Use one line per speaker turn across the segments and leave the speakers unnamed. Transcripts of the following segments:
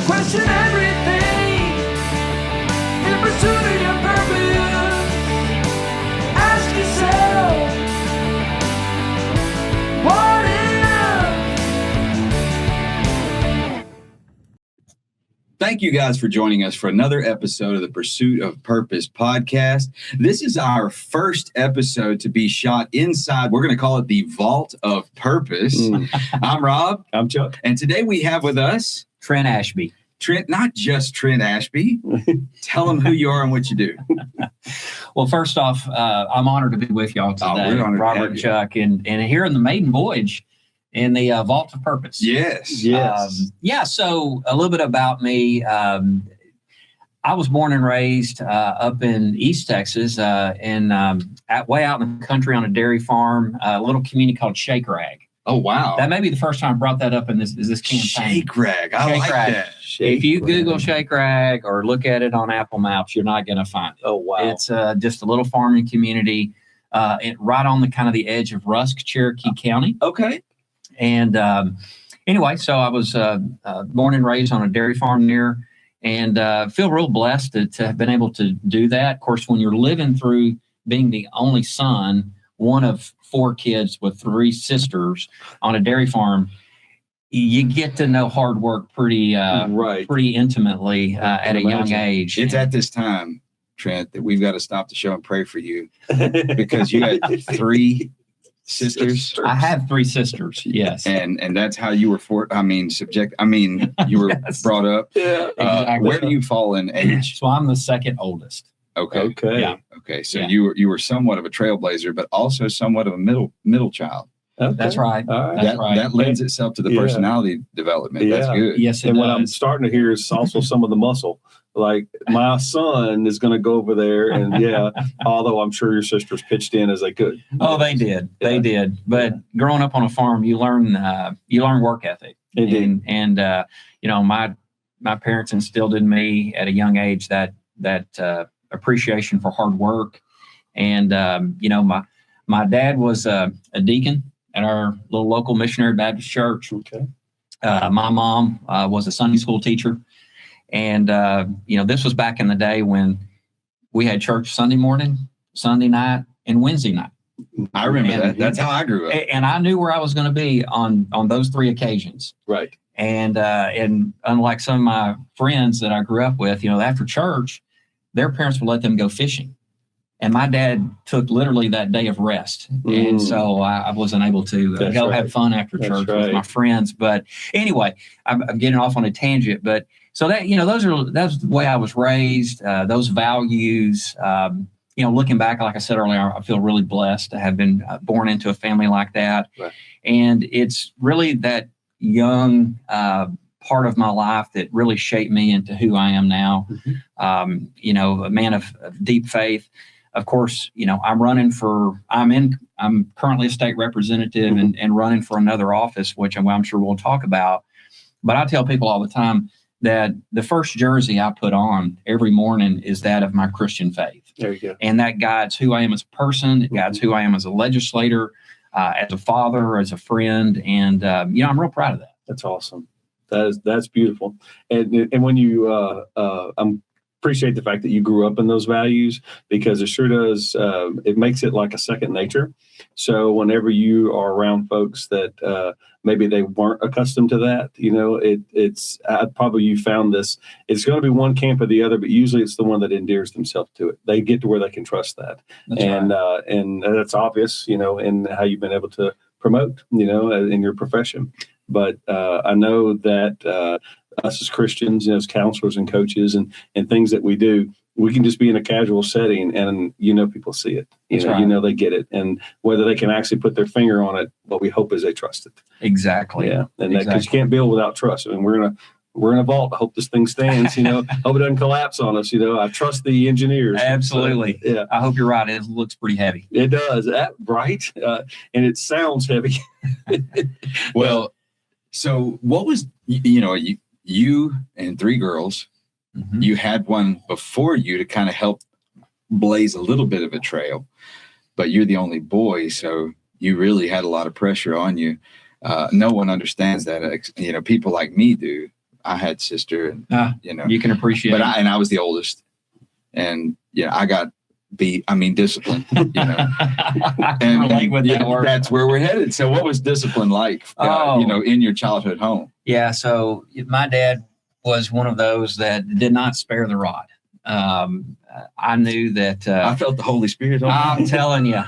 Question everything in pursuit of your purpose. Ask yourself, what if?
Thank you guys for joining us for another episode of the Pursuit of Purpose podcast. This is our first episode to be shot inside. We're going to call it the Vault of Purpose. I'm Rob.
I'm Chuck.
And today we have with us
Trent Ashby.
Trent, not just Trent Ashby. Tell them who you are and what you do.
Well, first off, I'm honored to be with y'all today,
we're honored to
Robert
have
and
you.
Chuck, and here in the maiden voyage in the Vault of Purpose.
Yes.
So a little bit about me. I was born and raised up in East Texas, way out in the country on a dairy farm, a little community called Shake Rag.
Oh, wow.
That may be the first time I brought that up in this campaign.
Shake Rag. I
Shake
like
Rag.
that.
If you Google Shake Rag or look at it on Apple Maps, you're not going to find it.
Oh, wow.
It's just a little farming community right on the kind of the edge of Rusk, Cherokee County.
Okay.
And anyway, so I was born and raised on a dairy farm near, and feel real blessed to have been able to do that. Of course, when you're living through being the only son, one of 4 kids with 3 sisters on a dairy farm, you get to know hard work pretty intimately at a young age.
It's at this time, Trent, that we've got to stop the show and pray for you because you had 3 sisters.
I have 3 sisters, yes.
And that's how you were you were
Yes.
brought up.
Yeah.
Exactly.
Where do you fall in age?
So I'm the second oldest.
Okay.
Okay.
Yeah.
Okay. So
Yeah.
you were somewhat of a trailblazer, but also somewhat of a middle child.
Okay.
That's right.
All right.
That's right.
That lends itself to the
Yeah.
personality development. That's
Yeah.
good.
Yes, it
And
does.
what I'm starting to hear is also some of the muscle. Like my son is going to go over there, and although I'm sure your sisters pitched in as they could.
Oh, they did.
Yeah.
They did. But growing up on a farm, you learn work ethic.
Indeed.
And my parents instilled in me at a young age that appreciation for hard work. And my dad was a deacon at our little local missionary Baptist church.
Okay.
My mom was a Sunday school teacher. And, this was back in the day when we had church Sunday morning, Sunday night, and Wednesday night.
I remember
And-
that. That's how I grew up.
And I knew where I was going to be on those 3 occasions.
Right.
And unlike some of my friends that I grew up with, after church, their parents would let them go fishing. And my dad took literally that day of rest. And so I wasn't able to go have fun after
That's
church
right.
with my friends. But anyway, I'm getting off on a tangent. But so that's the way I was raised, those values. Looking back, like I said earlier, I feel really blessed to have been born into a family like that.
Right.
And it's really that young part of my life that really shaped me into who I am now.
Mm-hmm.
A man of deep faith. Of course, I'm currently a state representative and running for another office, which I'm sure we'll talk about. But I tell people all the time that the first jersey I put on every morning is that of my Christian faith.
There you go.
And that guides who I am as a person. It guides who I am as a legislator, as a father, as a friend. And, I'm real proud of that.
That's awesome. That's beautiful. And when you, I'm appreciate the fact that you grew up in those values, because it sure does. It makes it like a second nature. So whenever you are around folks that maybe they weren't accustomed to that, you found this. It's going to be one camp or the other, but usually it's the one that endears themselves to it. They get to where they can trust that, and that's obvious, in how you've been able to promote, in your profession. But I know that us as Christians, as counselors and coaches and things that we do, we can just be in a casual setting and, people see it, they get it. And whether they can actually put their finger on it, what we hope is they trust it.
Exactly.
Yeah. And because you can't build without trust. I mean, we're in a vault. I hope this thing stands, hope it doesn't collapse on us. I trust the engineers.
Absolutely.
So, yeah.
I hope you're right. It looks pretty heavy.
It does. Right. And it sounds heavy.
Well, so what was, you and 3 girls,
Mm-hmm.
you had one before you to kind of help blaze a little bit of a trail, but you're the only boy. So you really had a lot of pressure on you. No one understands that. People like me do. I had sister, and
you can appreciate.
But I was the oldest, and I got beat. I mean, discipline. And that's where we're headed. So, what was discipline like? In your childhood home?
Yeah. So my dad was one of those that did not spare the rod. I knew that.
I felt the Holy Spirit.
I'm telling you,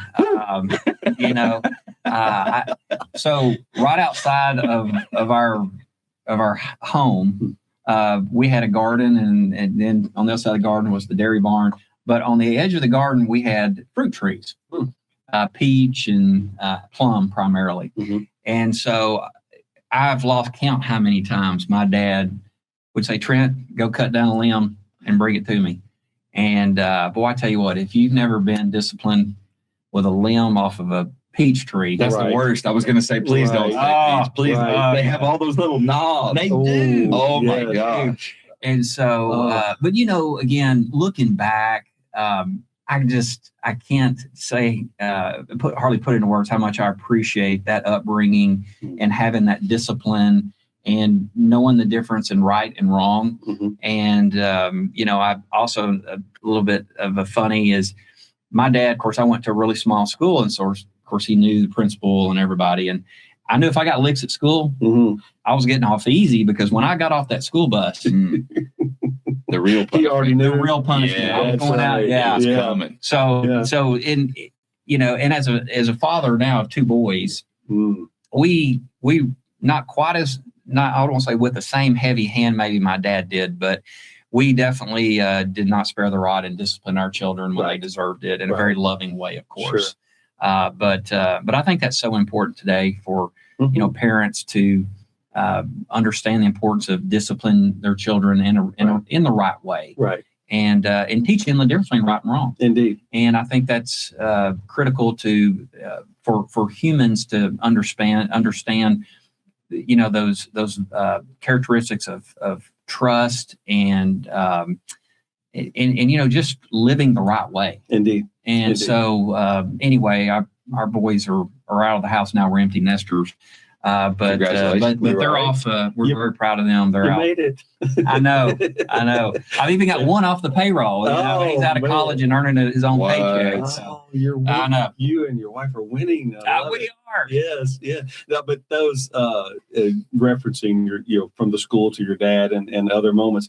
so right outside of our home, we had a garden, and then on the other side of the garden was the dairy barn. But on the edge of the garden, we had fruit trees, peach and plum primarily.
Mm-hmm.
And so I've lost count how many times my dad would say, "Trent, go cut down a limb and bring it to me." And boy, I tell you what, if you've never been disciplined with a limb off of a peach tree,
that's the worst. I was going to say, please don't say peach. Please, they have all those little knobs.
They do.
Oh my gosh.
And so, but again, looking back, I can't say, hardly put into words how much I appreciate that upbringing and having that discipline and knowing the difference in right and wrong.
Mm-hmm.
And, I also, a little bit of a funny is my dad, of course, I went to a really small school. And so, of course, he knew the principal and everybody. And I knew if I got licks at school, I was getting off easy, because when I got off that school bus,
the real punishment.
He already knew.
The real punishment.
Yeah,
I was going out. Yeah.
It's coming.
So and as a father now of two boys, we not quite as, not, I don't want to say with the same heavy hand maybe my dad did, but we definitely did not spare the rod and discipline our children when they deserved it in a very loving way, of course. Sure. But I think that's so important today for parents to understand the importance of discipline their children in the right way,
right,
and teaching them the difference between right and wrong.
Indeed.
And I think that's critical to for humans to understand those characteristics of trust and just living the right way.
Indeed.
And so anyway, our boys are out of the house now. We're empty nesters. But they're off. We're very proud of them. They're out.
Made it.
I know. I've even got one off the payroll. He's out of college and earning his own paycheck. So.
You're winning.
I know.
You and your wife are winning.
We are.
Yes, yeah. No, but those referencing your from the school to your dad and other moments,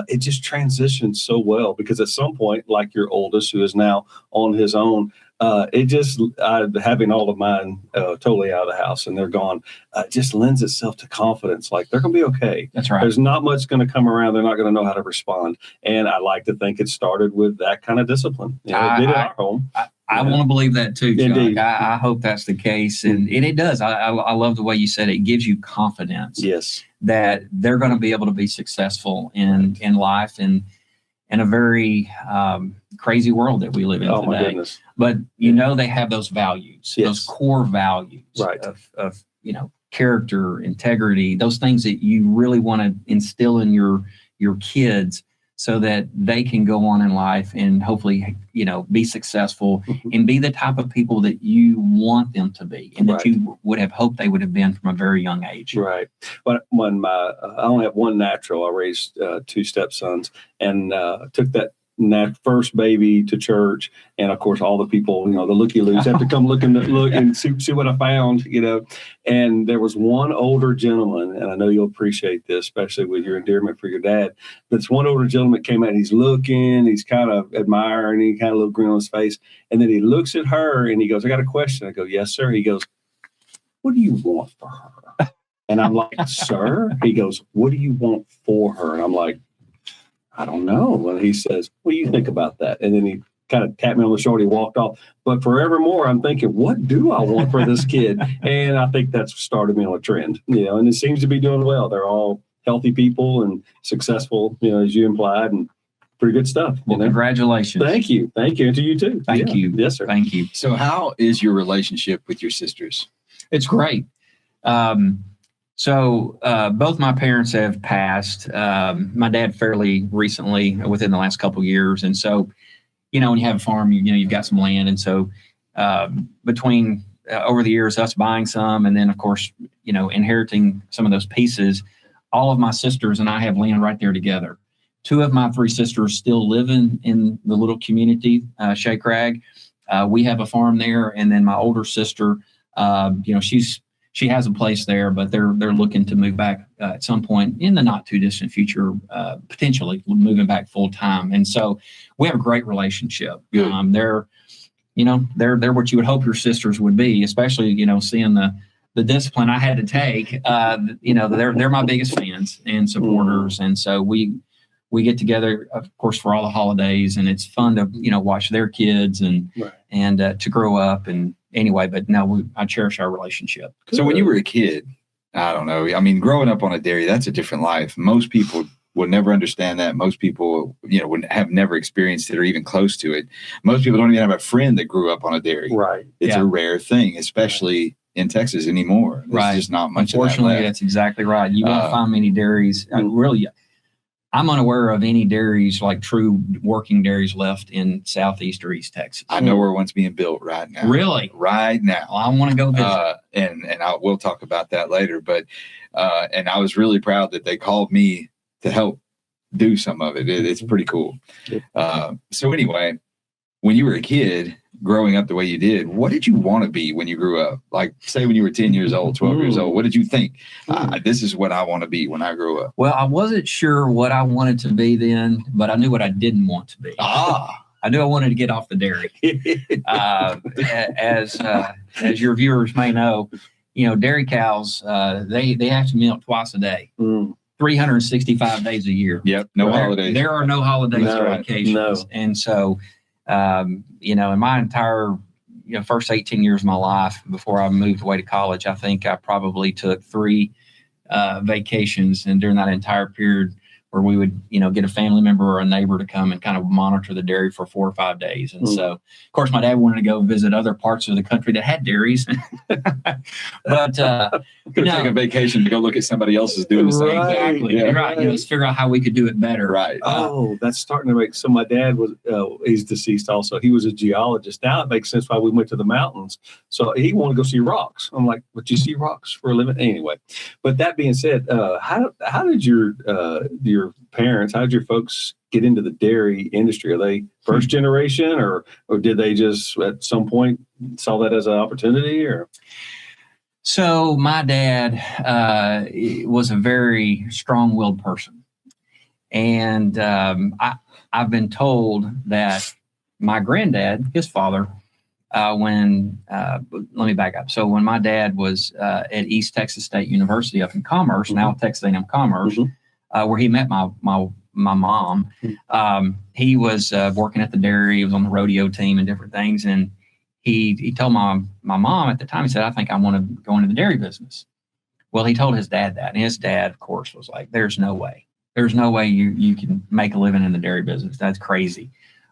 it just transitions so well, because at some point, like your oldest, who is now on his own, having all of mine totally out of the house and they're gone, just lends itself to confidence. Like, they're going to be okay.
That's right.
There's not much going to come around. They're not going to know how to respond. And I like to think it started with that kind of discipline. It did at our home.
I want to believe that too, Chuck.
Indeed.
I hope that's the case. And it does. I love the way you said it. It gives you confidence.
Yes.
That they're going to be able to be successful in life and in a very crazy world that we live in today.
My goodness.
But they have those values, those core values of character, integrity, those things that you really want to instill in your kids, so that they can go on in life and hopefully, be successul and be the type of people that you want them to be, and that you would have hoped they would have been from a very young age.
Right. But when I only have one natural, I raised two stepsons, and took that first baby to church, and of course all the people, the looky-loos have to come look and see what I found, and there was one older gentleman, and I know you'll appreciate this, especially with your endearment for your dad, but this one older gentleman came out, and he's looking, he's kind of admiring, he kind of a little grin on his face, and then he looks at her and he goes, "I got a question." I go, "Yes, sir." He goes, "What do you want for her?" And I'm like, "Sir?" He goes, "What do you want for her?" And I'm like, "I don't know." And he says, "What do you think about that?" And then he kind of tapped me on the shoulder. He walked off. But forevermore, I'm thinking, what do I want for this kid? And I think that's started me on a trend, and it seems to be doing well. They're all healthy people and successful, as you implied, and pretty good stuff.
Well, congratulations.
Thank you. And to you too.
Thank you.
Yes, sir.
Thank you.
So how is your relationship with your sisters?
It's great. So both my parents have passed. My dad fairly recently, within the last couple of years. And so, when you have a farm, you've got some land. And so between over the years, us buying some and then, of course, inheriting some of those pieces, all of my sisters and I have land right there together. 2 of my 3 sisters still live in the little community, Shea Crag. We have a farm there, and then my older sister, she has a place there, but they're looking to move back at some point in the not too distant future, potentially moving back full time. And so we have a great relationship. They're what you would hope your sisters would be, especially seeing the discipline I had to take. They're my biggest fans and supporters, and so we get together, of course, for all the holidays, and it's fun to watch their kids and to grow up. And anyway, but no, I cherish our relationship.
So when you were a kid, I don't know. I mean, growing up on a dairy, that's a different life. Most people would never understand that. Most people, would have never experienced it or even close to it. Most people don't even have a friend that grew up on a dairy.
Right.
It's a rare thing, especially in Texas anymore. There's just not much.
Unfortunately,
of that left.
that's exactly right. You won't find many dairies. Really, I'm unaware of any dairies, like true working dairies, left in Southeast or East Texas.
I know where one's being built right now.
Really?
Right now.
Well, I want to go visit.
And we'll talk about that later. But and I was really proud that they called me to help do some of it. It's pretty cool. So anyway, when you were a kid, growing up the way you did, what did you want to be when you grew up? Like, say when you were 10 years old, 12 years old, what did you think? This is what I want to be when I grow up.
Well, I wasn't sure what I wanted to be then, but I knew what I didn't want to be. I knew I wanted to get off the dairy. As your viewers may know, dairy cows, they have to milk twice a day. 365 days a year.
Yep. No holidays.
There are no holidays or vacations.
No.
And so, in my entire, first 18 years of my life before I moved away to college, I think I probably took 3 vacations. And during that entire period where we would, get a family member or a neighbor to come and kind of monitor the dairy for 4 or 5 days. And so, of course, my dad wanted to go visit other parts of the country that had dairies. But
could take a vacation to go look at somebody else's doing the same thing.
Exactly.
Yeah.
Right. Let's figure out how we could do it better.
Right.
That's starting to make. So my dad was, he's deceased also. He was a geologist. Now it makes sense why we went to the mountains. So he wanted to go see rocks. I'm like, but you see rocks for a living? Anyway, but that being said, how did your parents, how did your folks get into the dairy industry? Are they first generation or did they just at some point saw that as an opportunity? Or
So my dad was a very strong-willed person. And I've been told that my granddad, his father, let me back up. So when my dad was at East Texas State University up in Commerce, now Texas A&M Commerce, where he met my mom, he was working at the dairy. He was on the rodeo team and different things. And he told my mom at the time, he said, I think I want to go into the dairy business. Well, he told his dad that. And his dad, of course, was like, there's no way. There's no way you can make a living in the dairy business. That's crazy.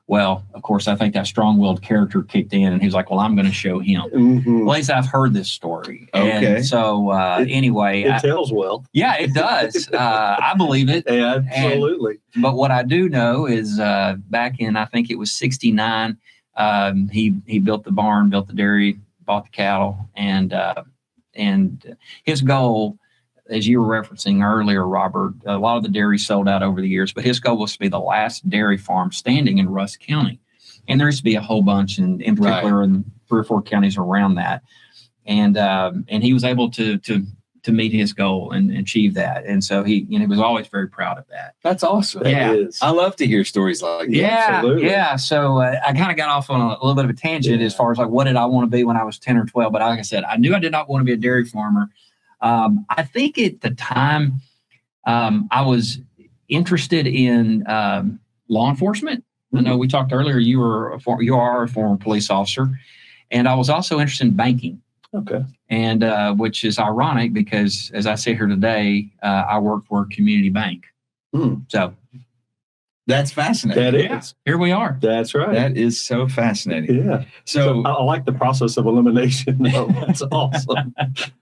Well, of course, I think that strong-willed character kicked in, and he was like, well, I'm going to show him. Well, at least I've heard this story.
Okay.
And so anyway.
It tells well.
Yeah, it does. I believe it.
Yeah, absolutely.
But what I do know is back in, I think it was 69, he built the barn, built the dairy, bought the cattle, and his goal, as you were referencing earlier, Robert, a lot of the dairy sold out over the years, but his goal was to be the last dairy farm standing in Rusk County. And there used to be a whole bunch, in particular in 3 or 4 counties around that. And he was able to meet his goal and achieve that. And so he was always very proud of that.
That's awesome.
Yeah.
It is.
I love to hear stories like that.
Yeah,
Absolutely.
yeah. So I kind of got off on a little bit of a tangent as far as like what did I want to be when I was 10 or 12. But like I said, I knew I did not want to be a dairy farmer. I think at the time I was interested in law enforcement. I know we talked earlier. You are a former police officer, and I was also interested in banking.
Okay.
And which is ironic because as I sit here today, I work for a community bank. So
That's fascinating.
That is.
here we are.
That's right.
That is so fascinating.
Yeah.
So
I like the process of elimination. Though. That's awesome.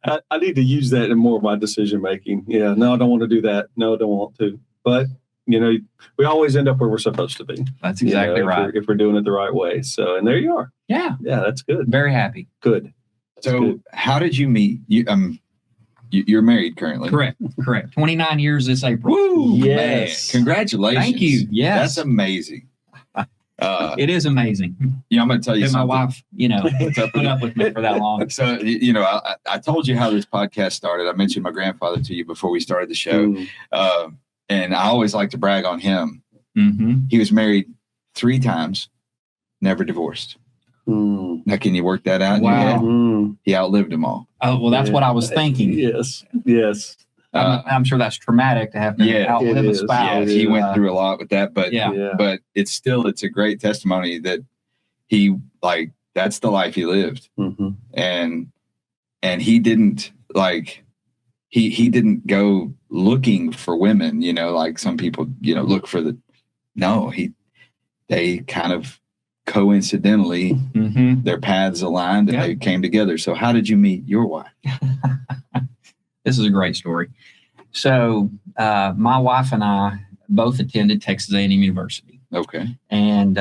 I need to use that in more of my decision making. Yeah. No, I don't want to do that. No, I don't want to. But, we always end up where we're supposed to be.
That's exactly right.
If we're doing it the right way. So, and there you are.
Yeah.
Yeah, that's good.
Very happy.
Good.
how did you meet? You're married currently.
Correct. 29 years this April.
Woo!
Yes.
Man, congratulations.
Thank you. Yes.
That's amazing.
It is amazing.
I'm going to tell you
That my
something.
wife, put up with me for that long.
So, I told you how this podcast started. I mentioned my grandfather to you before we started the show. And I always like to brag on him.
Mm-hmm.
He was married 3 times, never divorced. Now, can you work that out?
Wow.
He outlived them all.
Oh, well, that's what I was thinking.
Yes.
I'm sure that's traumatic to have to outlive
it
a
is.
spouse.
Yeah, he went through a lot with that, but
Yeah.
it's a great testimony that he that's the life he lived.
Mm-hmm.
And he didn't he didn't go looking for women, like some people, look for they kind of coincidentally,
Mm-hmm.
their paths aligned and they came together. So how did you meet your wife?
This is a great story. So my wife and I both attended Texas A&M University.
Okay.
And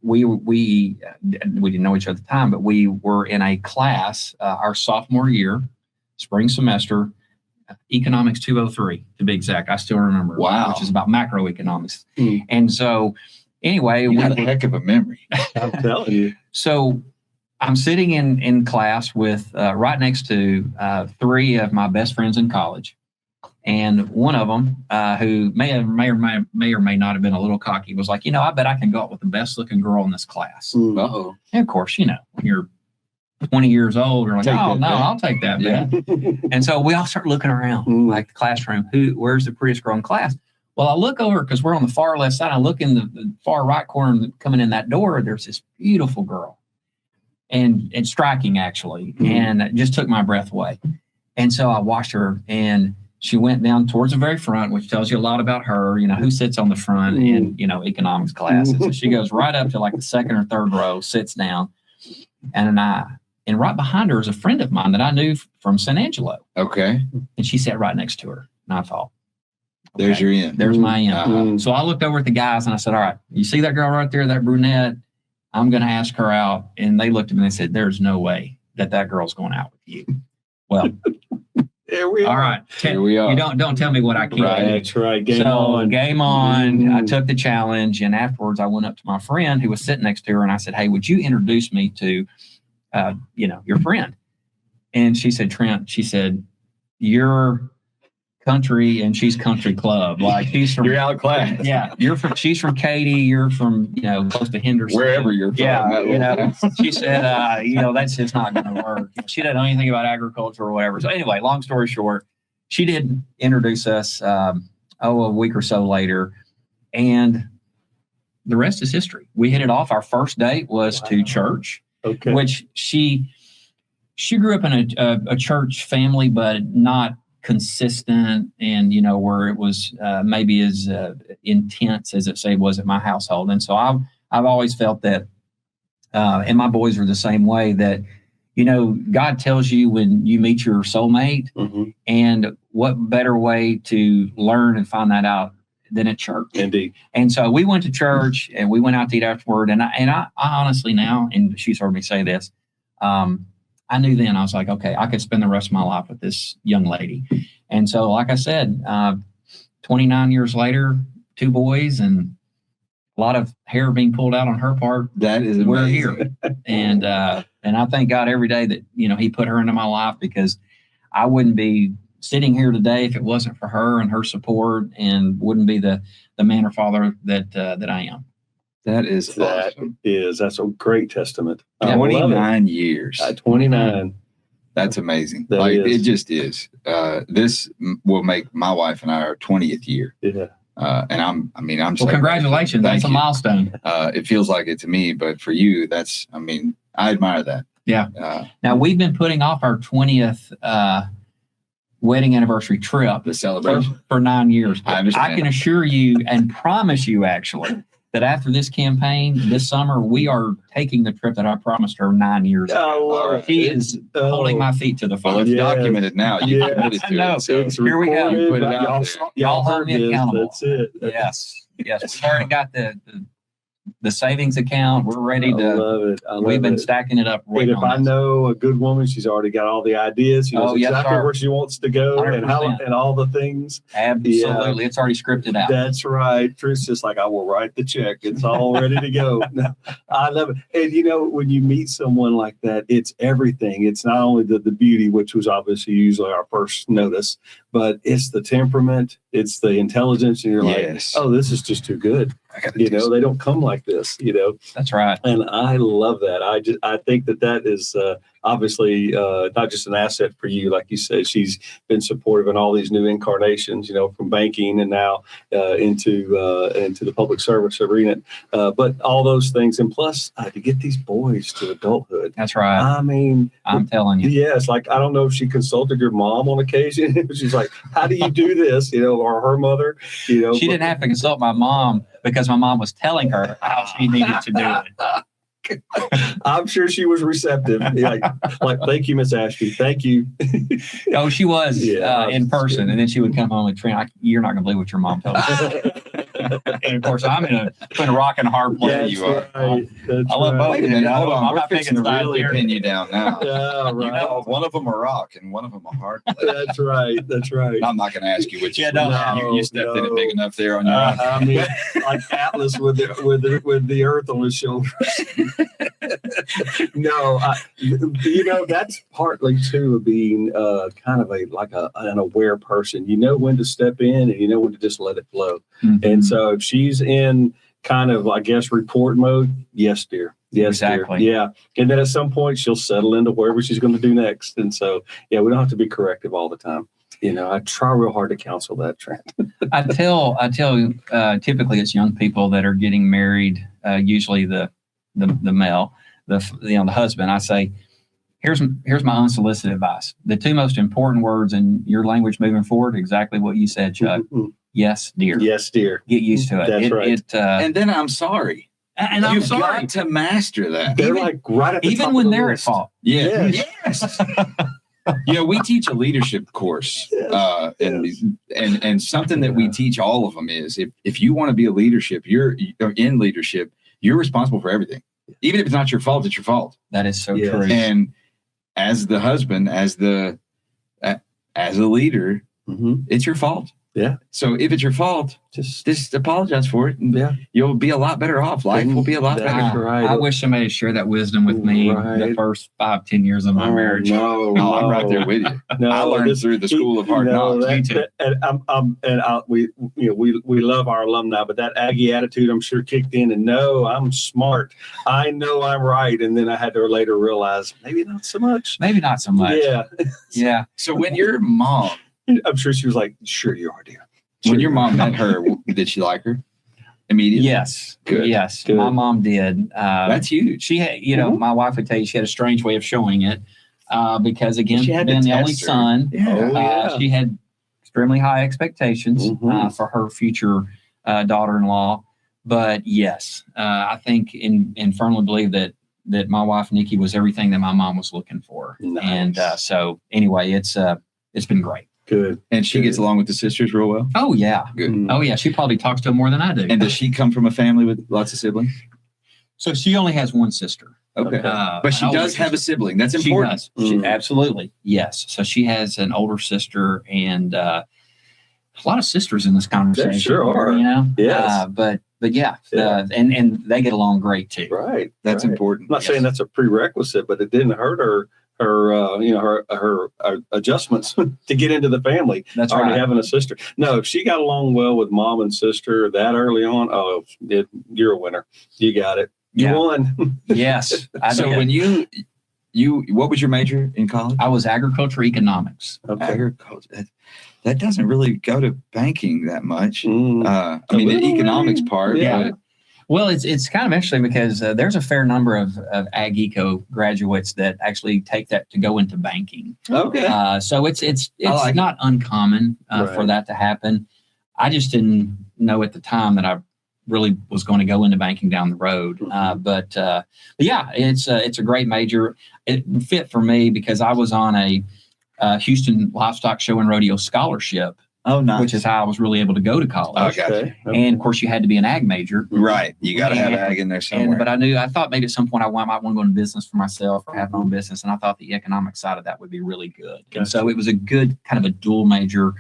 we didn't know each other at the time, but we were in a class our sophomore year, spring semester, Economics 203 to be exact. I still remember.
Wow.
Which is about macroeconomics. And so anyway,
You had a heck of a memory.
I'm telling you.
So I'm sitting in class with right next to 3 of my best friends in college. And one of them, who may or may not have been a little cocky, was like, I bet I can go out with the best looking girl in this class.
Uh-oh.
And of course, when you're 20 years old, you're like,
Take
oh,
that,
no,
man.
I'll take that, man. And so we all start looking around, like the classroom. Where's the prettiest girl in class? Well, I look over because we're on the far left side. I look in the far right corner coming in that door. There's this beautiful girl. And striking, actually, and it just took my breath away. And so I watched her, and she went down towards the very front, which tells you a lot about her, who sits on the front in, economics classes. So she goes right up to like the second or third row, sits down, and right behind her is a friend of mine that I knew from San Angelo.
Okay.
And she sat right next to her. And I thought,
There's your end.
there's my end.
Uh-huh.
So I looked over at the guys and I said, all right, you see that girl right there, that brunette? I'm going to ask her out. And they looked at me and they said, there's no way that girl's going out with you. Well,
There we
all
are.
right.
Here we are.
You don't tell me what I can't do.
That's right. Game
So
on.
game on. I took the challenge, and afterwards I went up to my friend who was sitting next to her, and I said, "Hey, would you introduce me to, your friend?" And she said, "Trent," she said, "You're country, and she's country club. Like she's from
You're outclassed.
yeah, she's from Katy, you're from close to Henderson,
Wherever you're from.
Yeah, she said, that's just not going to work. She didn't know anything about agriculture or whatever. So anyway, long story short, she did introduce us a week or so later, and the rest is history. We hit it off. Our first date was to church,
Okay.
which she grew up in a church family, but not consistent, and where it was maybe as intense as it was at my household. And so I've always felt that, and my boys are the same way, that God tells you when you meet your soulmate, and what better way to learn and find that out than at church.
Indeed.
And so we went to church and we went out to eat afterward. And I honestly now, and she's heard me say this, I knew then, I was like, okay, I could spend the rest of my life with this young lady. And so, like I said, 29 years later, 2 boys and a lot of hair being pulled out on her part.
That is amazing.
We're here. And I thank God every day that, he put her into my life, because I wouldn't be sitting here today if it wasn't for her and her support, and wouldn't be the man or father that I am.
That is awesome.
That's a great testament.
Yeah,
29 years.
29.
That's amazing.
That is.
It just is. This will make my wife and I our 20th year.
Yeah.
And I'm
Well,
so
congratulations.
Thank
That's a
you.
milestone.
It feels like it to me, but for you, I admire that.
Yeah. Now, we've been putting off our 20th wedding anniversary trip
The celebration.
for 9 years.
I understand.
I can assure you and promise you, actually, that after this campaign this summer, we are taking the trip that I promised her 9 years ago. She is holding my feet to the
Well,
fire.
it's
Yes.
documented now. You
Yes.
committed to
I know.
it. So
It's
Here we go.
recorded.
Put it out
Y'all,
there.
y'all
Hold
heard
me
this.
accountable.
That's it.
Yes. We've already got the the savings account. We're ready
I
to.
love it.
We've been stacking it up.
And if I know a good woman, she's already got all the ideas. She knows exactly where she wants to go and how
100%.
and all the things.
Absolutely. It's already scripted out.
That's right. Truth's just like, I will write the check. It's all ready to go. I love it. And when you meet someone like that, it's everything. It's not only the beauty, which was obviously usually our first notice, but it's the temperament, it's the intelligence, and you're like, oh, this is just too good. They don't come like this.
That's right.
And I love that. I think that is obviously not just an asset for you, like you said. She's been supportive in all these new incarnations, from banking and now into the public service arena. But all those things, and plus to get these boys to adulthood.
That's right.
I mean,
I'm telling you.
Yes, like I don't know if she consulted your mom on occasion. She's like, "How do you do this?" Or her mother. She
didn't have to consult my mom because my mom was telling her how she needed to do it.
I'm sure she was receptive. Like, thank you, Miss Ashby. Thank you.
Oh, she was in person, and then she would come home and Trent, you're not going to believe what your mom told me. And of course, I'm in a rock and a hard place.
You are. Right.
I love both.
Wait a minute, hold on.
I'm
We're
not
fixing to really pin you down now.
Yeah, right.
One of them a rock and one of them a hard place.
That's right. That's right.
I'm not going to ask you which.
No,
you stepped in it big enough there on your own.
I mean, like Atlas with the earth on his shoulders. No, that's partly too of being kind of an aware person. You know when to step in and you know when to just let it flow. Mm-hmm. And so if she's in kind of, I guess, report mode, yes, dear. Yes,
exactly.
Dear. Yeah. And then at some point she'll settle into wherever she's going to do next. And so, we don't have to be corrective all the time. I try real hard to counsel that, Trent.
I tell typically it's young people that are getting married, usually the male, the husband. I say, here's my unsolicited advice. The two most important words in your language moving forward, exactly what you said, Chuck. Mm-hmm. Yes, dear.
Yes, dear.
Get used to it.
That's right.
And then I'm sorry.
And I'm sorry.
Got to master that.
They're like right at the
even
top
when
of the
they're
list.
at fault.
Yeah. Yes. We teach a leadership course, and something that we teach all of them is if you want to be you're in leadership, you're responsible for everything. Even if it's not your fault, it's your fault.
That is so true.
And as the husband, as a leader, it's your fault.
Yeah.
So if it's your fault, just apologize for it, and you'll be a lot better off. Life will be a lot better.
Right.
I wish somebody had shared that wisdom with me the first 5-10 years of my marriage.
No, I'm right there with you. I learned through the school of hard knocks.
Me too.
We love our alumni, but that Aggie attitude, I'm sure, kicked in. And no, I'm smart. I know I'm right. And then I had to later realize maybe not so much.
Yeah. Yeah.
So when your mom,
I'm sure she was like, sure you are, dear.
When your mom met her, did she like her immediately?
Yes.
Good.
Yes.
Good.
My mom did.
That's huge.
She had, my wife would tell you she had a strange way of showing it because, again, being the only son, she had extremely high expectations for her future daughter-in-law. But yes, I think and firmly believe that my wife, Nikki, was everything that my mom was looking for.
Nice.
And so anyway, it's been great.
Good.
And she gets along with the sisters real well?
Oh, yeah.
Good.
Oh, yeah. She probably talks to them more than I do.
And does she come from a family with lots of siblings?
So she only has one sister.
Okay. But she does have a sibling. That's important.
She does. Absolutely. Yes. So she has an older sister and a lot of sisters in this conversation.
There sure are. Yes.
But yeah. And they get along great too.
Right.
That's important.
I'm not saying that's a prerequisite, but it didn't hurt her adjustments to get into the family.
That's
already
right.
having a sister. No, if she got along well with mom and sister that early on, you're a winner. You got it. You won.
Yes.
So when you what was your major in college?
I was agriculture economics.
Okay. Agriculture. That doesn't really go to banking that much. The economics part.
Yeah. Well, it's kind of interesting because there's a fair number of ag eco graduates that actually take that to go into banking.
Okay.
So it's not uncommon for that to happen. I just didn't know at the time that I really was going to go into banking down the road. But yeah, it's a great major. It fit for me because I was on a Houston Livestock Show and Rodeo scholarship
Oh, nice.
which is how I was really able to go to college.
Oh, gotcha.
Okay.
And of course, you had to be an ag major.
Right. You got to have ag in there somewhere.
But I thought maybe at some point I might want to go into business for myself or have my own business. And I thought the economic side of that would be really good. And so it was a good kind of a dual major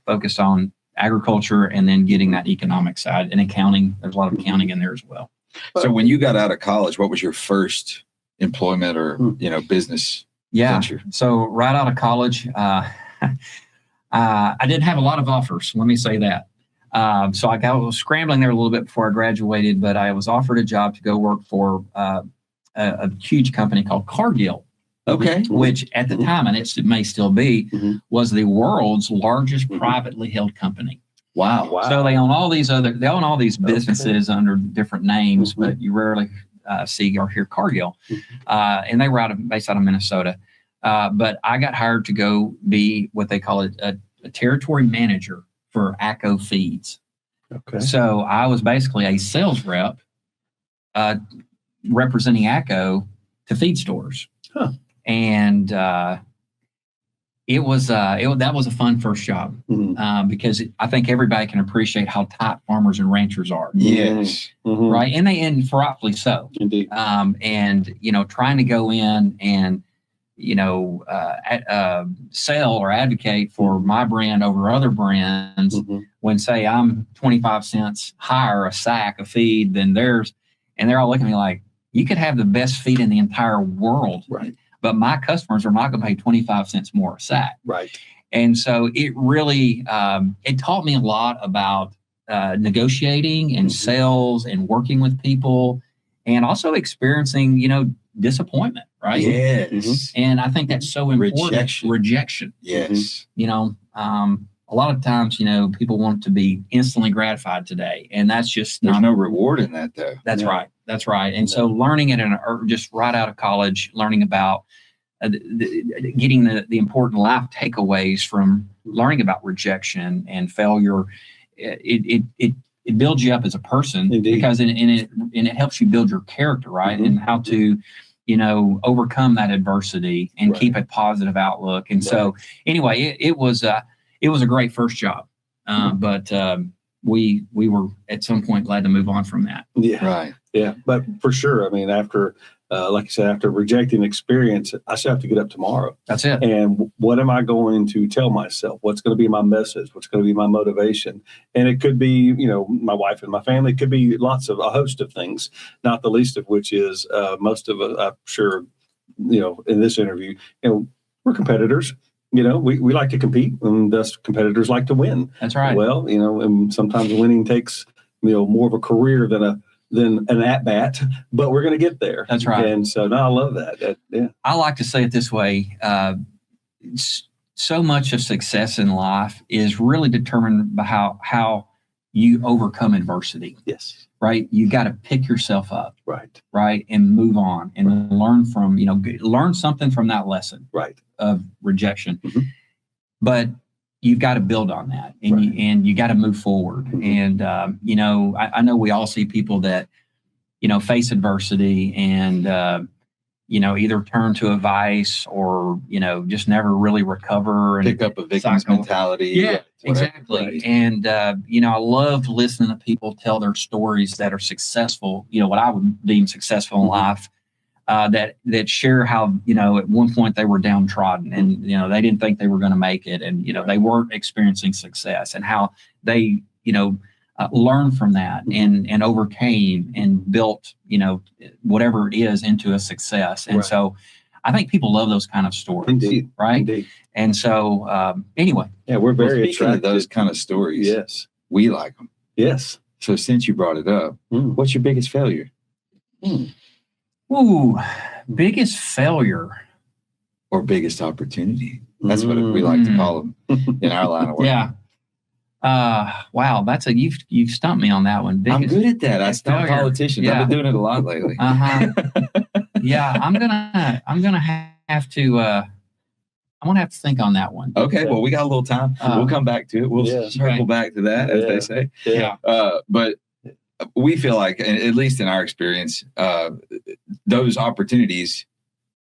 focused on agriculture and then getting that economic side and accounting. There's a lot of accounting in there as well.
So when you got out of college, what was your first employment or, business venture?
So right out of college, I didn't have a lot of offers. Let me say that. So I was scrambling there a little bit before I graduated, but I was offered a job to go work for a huge company called Cargill.
Okay.
Which at the time, and it may still be, was the world's largest privately held company.
Wow.
So they own all these businesses under different names, but you rarely see or hear Cargill. And they were based out of Minnesota. But I got hired to go be what they call a territory manager for ACO Feeds.
Okay.
So I was basically a sales rep representing ACO to feed stores.
Huh.
And that was a fun first job because I think everybody can appreciate how tight farmers and ranchers are.
Yes.
Right. And rightfully so.
Indeed.
And, trying to go in and, sell or advocate for my brand over other brands when, say, I'm 25 cents higher a sack of feed than theirs. And they're all looking at me like, you could have the best feed in the entire world.
Right.
But my customers are not going to pay 25 cents more a sack.
Right.
And so it really, it taught me a lot about negotiating and sales and working with people and also experiencing, disappointment, right?
Yes.
And I think that's so important.
Rejection. Yes.
A lot of times, people want to be instantly gratified today. And that's just
There's no reward in that, though.
That's right. That's right. And so learning it just right out of college, learning about getting the important life takeaways from learning about rejection and failure, it builds you up as a person.
Indeed.
Because it helps you build your character, right? And how to, overcome that adversity and keep a positive outlook. And so anyway, it was a great first job. But we were at some point glad to move on from that.
Yeah.
Right.
Yeah. But for sure, I mean, after, like you said, after rejecting experience, I still have to get up tomorrow.
That's it.
And what am I going to tell myself? What's going to be my message? What's going to be my motivation? And it could be, my wife and my family. It could be a host of things, not the least of which is most of us, I'm sure, in this interview, we're competitors. We like to compete, and thus competitors like to win.
That's right.
Well, and sometimes winning takes, more of a career than an at-bat, but we're going to get there.
That's right.
And so I love that. Yeah.
I like to say it this way. So much of success in life is really determined by how you overcome adversity.
Yes.
Right. You got to pick yourself up.
Right.
Right. And move on and learn from, learn something from that lesson.
Right.
Of rejection. But you've got to build on that and you got to move forward. And, I know we all see people that, face adversity and, either turn to a vice or, just never really recover and
pick up a victim's mentality.
Yeah, exactly. Right. And, I love listening to people tell their stories that are successful, what I would deem successful in life. That share how, at one point they were downtrodden and, they didn't think they were going to make it. And, they weren't experiencing success and how they, learned from that and overcame and built, whatever it is into a success. And so I think people love those kind of stories.
Indeed.
Right.
Indeed.
And so anyway.
Yeah, we're very attracted
to those kind of stories.
Yes.
We like them.
Yes.
So since you brought it up, what's your biggest failure?
Ooh, biggest failure
or biggest opportunity. That's what we like to call them in our line of work.
Yeah. Wow, that's you've stumped me on that one.
I'm good at that. I stump politicians.
Yeah.
I've been doing it a lot lately.
Yeah, I'm gonna have to. I'm gonna have to think on that one.
Okay, well, we got a little time. We'll come back to it. We'll circle back to that, as they say.
Yeah.
But we feel like, at least in our experience, those opportunities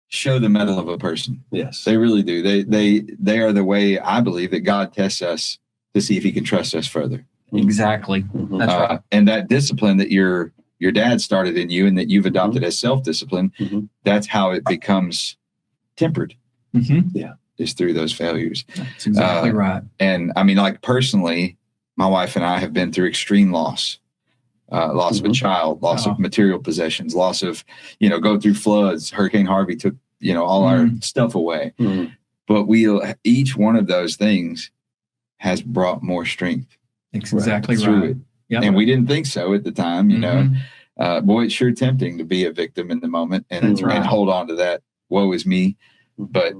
show the mettle of a person.
Yes,
they really do. They are the way I believe that God tests us to see if he can trust us further.
Exactly. That's right.
And that discipline that your dad started in you and that you've adopted as self-discipline, that's how it becomes tempered. Is through those failures.
That's exactly right.
And I mean, like personally, my wife and I have been through extreme loss. Loss of a child, loss of material possessions, loss of, go through floods. Hurricane Harvey took, all our stuff away. But each one of those things has brought more strength.
Exactly
through
right.
it.
Yep.
And we didn't think so at the time, boy, it's sure tempting to be a victim in the moment and hold on to that. Woe is me. But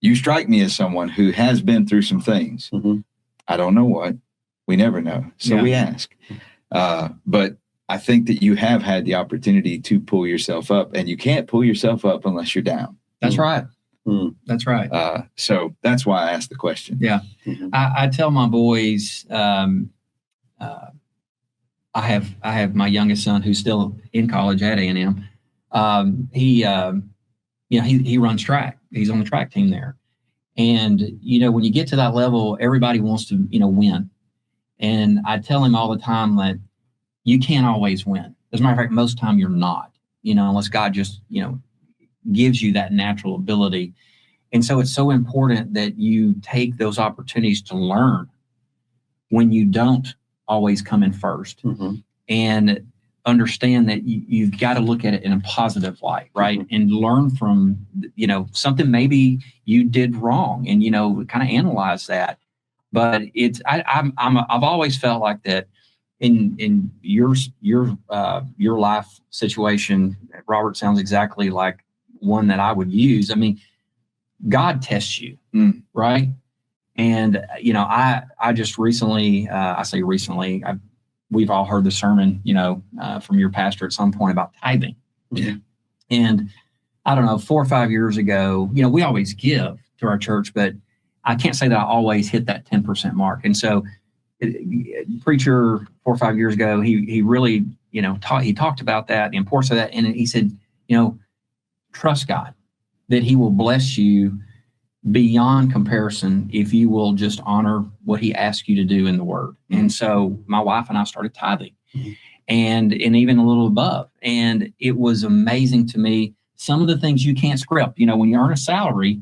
you strike me as someone who has been through some things. I don't know what. We never know. So we ask. But I think that you have had the opportunity to pull yourself up, and you can't pull yourself up unless you're down.
That's right. That's right.
So that's why I asked the question.
Yeah. I tell my boys, I have my youngest son who's still in college at A&M. He runs track. He's on the track team there. And, when you get to that level, everybody wants to, win. And I tell him all the time that you can't always win. As a matter of fact, most time you're not, unless God just, gives you that natural ability. And so it's so important that you take those opportunities to learn when you don't always come in first, and understand that you've got to look at it in a positive light, right? And learn from, something maybe you did wrong, and, kind of analyze that. But I've always felt like that in your life situation, Robert, sounds exactly like one that I would use. I mean, God tests you, right? And, I just recently, we've all heard the sermon, from your pastor at some point about tithing.
Yeah.
And I don't know, 4 or 5 years ago, we always give to our church, but I can't say that I always hit that 10% mark. And so preacher 4 or 5 years ago, he really, he talked about that, the importance of that. And he said, trust God that he will bless you beyond comparison if you will just honor what he asks you to do in the word. And so my wife and I started tithing and even a little above. And it was amazing to me. Some of the things you can't script, when you earn a salary,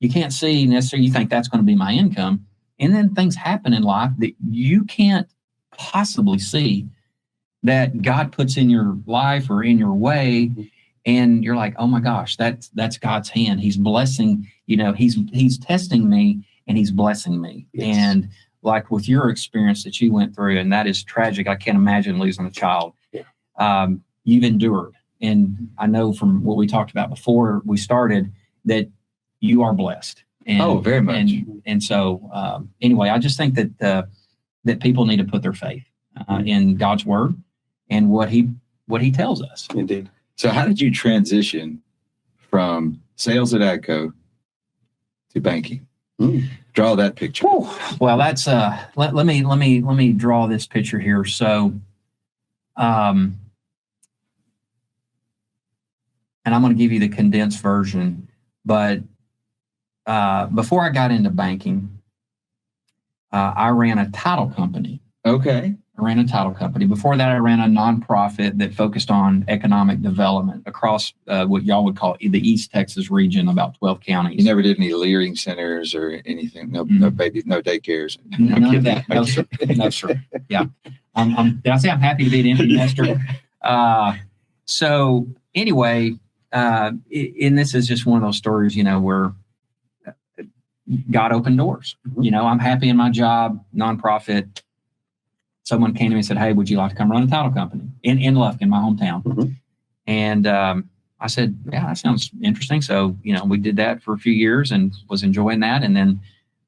you can't see necessarily, you think that's going to be my income. And then things happen in life that you can't possibly see that God puts in your life or in your way. And you're like, oh my gosh, that's God's hand. He's blessing, he's testing me and he's blessing me. Yes. And like with your experience that you went through, and that is tragic. I can't imagine losing a child. Yeah. You've endured. And I know from what we talked about before we started that you are blessed. And,
very much.
And so anyway, I just think that that people need to put their faith in God's word and what he tells us.
Indeed.
So how did you transition from sales at AGCO to banking? Draw that picture.
Whew. Well, that's let me draw this picture here. So and I'm going to give you the condensed version, but before I got into banking, I ran a title company.
Okay.
I ran a title company. Before that, I ran a nonprofit that focused on economic development across what y'all would call the East Texas region, about 12 counties.
You never did any leering centers or anything? No babies, no daycares?
None of that. No, sir. No, sir. Yeah. Did I say I'm happy to be an empty nester? So anyway, and this is just one of those stories, where God opened doors. I'm happy in my job, nonprofit. Someone came to me and said, hey, would you like to come run a title company in Lufkin, my hometown? And I said, yeah, that sounds interesting. So, we did that for a few years and was enjoying that. And then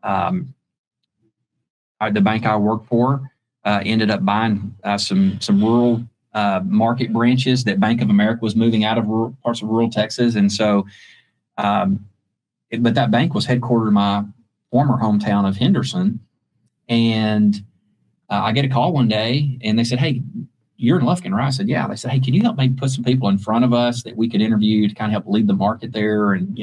the bank I worked for ended up buying some rural market branches that Bank of America was moving out of parts of rural Texas. And so, but that bank was headquartered in my former hometown of Henderson. And I get a call one day and they said, hey, you're in Lufkin, right? I said, yeah. They said, hey, can you help me put some people in front of us that we could interview to kind of help lead the market there? And,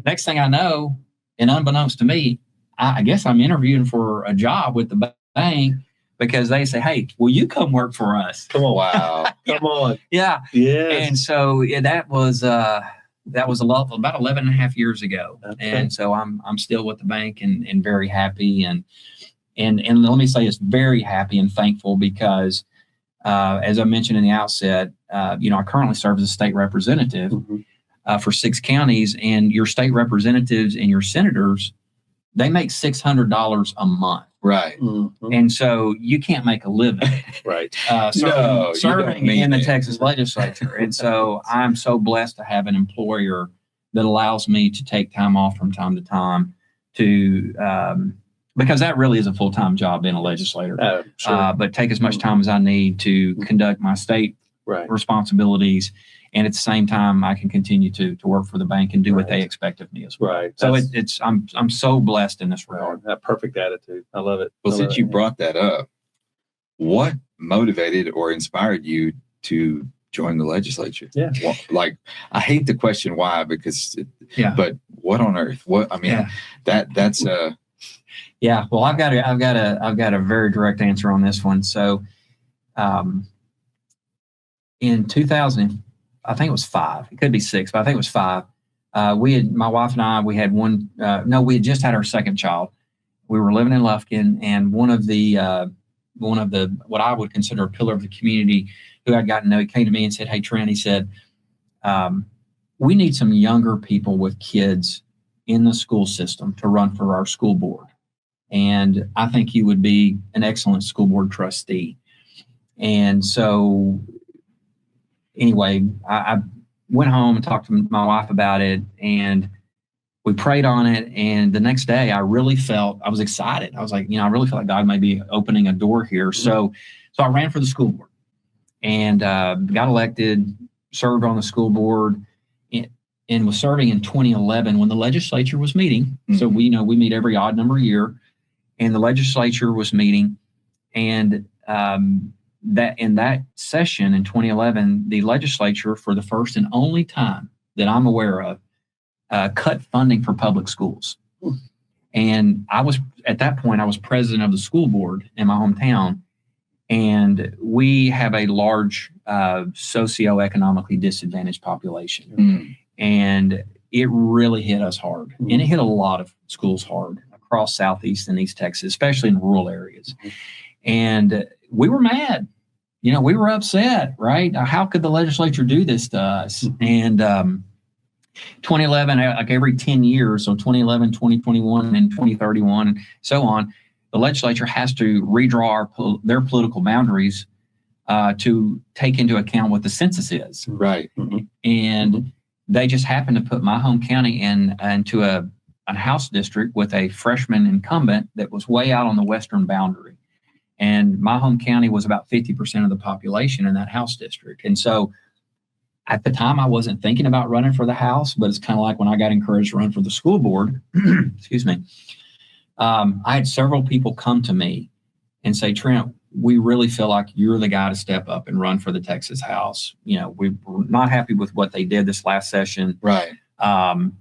next thing I know, and unbeknownst to me, I guess I'm interviewing for a job with the bank because they say, hey, will you come work for us?
Come on.
Wow.
Come on.
Yeah.
Yes.
And so that was about 11 and a half years ago.
Okay.
And so I'm still with the bank and very happy. And let me say, it's very happy and thankful because, as I mentioned in the outset, I currently serve as a state representative for 6 counties, and your state representatives and your senators, they make $600 a month.
Right.
And so you can't make a living
Right.
serving in the Texas legislature. And so I'm so blessed to have an employer that allows me to take time off from time to time because that really is a full-time job being a legislator.
Sure.
But take as much time as I need to conduct my state responsibilities. And at the same time, I can continue to work for the bank and do what they expect of me as well.
Right.
So I'm so blessed in this regard.
That perfect attitude. I love it.
Well, since you brought that up, what motivated or inspired you to join the legislature?
Yeah.
Well, like, I hate the question why, because but what on earth? That's
Yeah. Well, I've got a very direct answer on this one. So, in 2000, I think it was 5. It could be 6, but I think it was 5. My wife and I, we had we had just had our second child. We were living in Lufkin, and one of the what I would consider a pillar of the community who I'd gotten to know, he came to me and said, "Hey, Trent," he said, "we need some younger people with kids in the school system to run for our school board. And I think you would be an excellent school board trustee." And so anyway, I went home and talked to my wife about it, and we prayed on it. And the next day I was excited. I was like, I really feel like God may be opening a door here. So I ran for the school board and got elected, served on the school board, and was serving in 2011 when the legislature was meeting. So we meet every odd number of year, and the legislature was meeting, and that in that session in 2011, the legislature, for the first and only time that I'm aware of, cut funding for public schools. And at that point, I was president of the school board in my hometown, and we have a large socioeconomically disadvantaged population. And it really hit us hard. And it hit a lot of schools hard across Southeast and East Texas, especially in rural areas. And we were mad. We were upset, right? How could the legislature do this to us? And 2011, like every 10 years, so 2011, 2021, and 2031, and so on, the legislature has to redraw their political boundaries to take into account what the census is.
Right.
And they just happened to put my home county into a House district with a freshman incumbent that was way out on the western boundary. And my home county was about 50% of the population in that House district. And so at the time, I wasn't thinking about running for the House, but it's kind of like when I got encouraged to run for the school board, excuse me, I had several people come to me and say, "Trent, we really feel like you're the guy to step up and run for the Texas House. We're not happy with what they did this last session."
Right.
And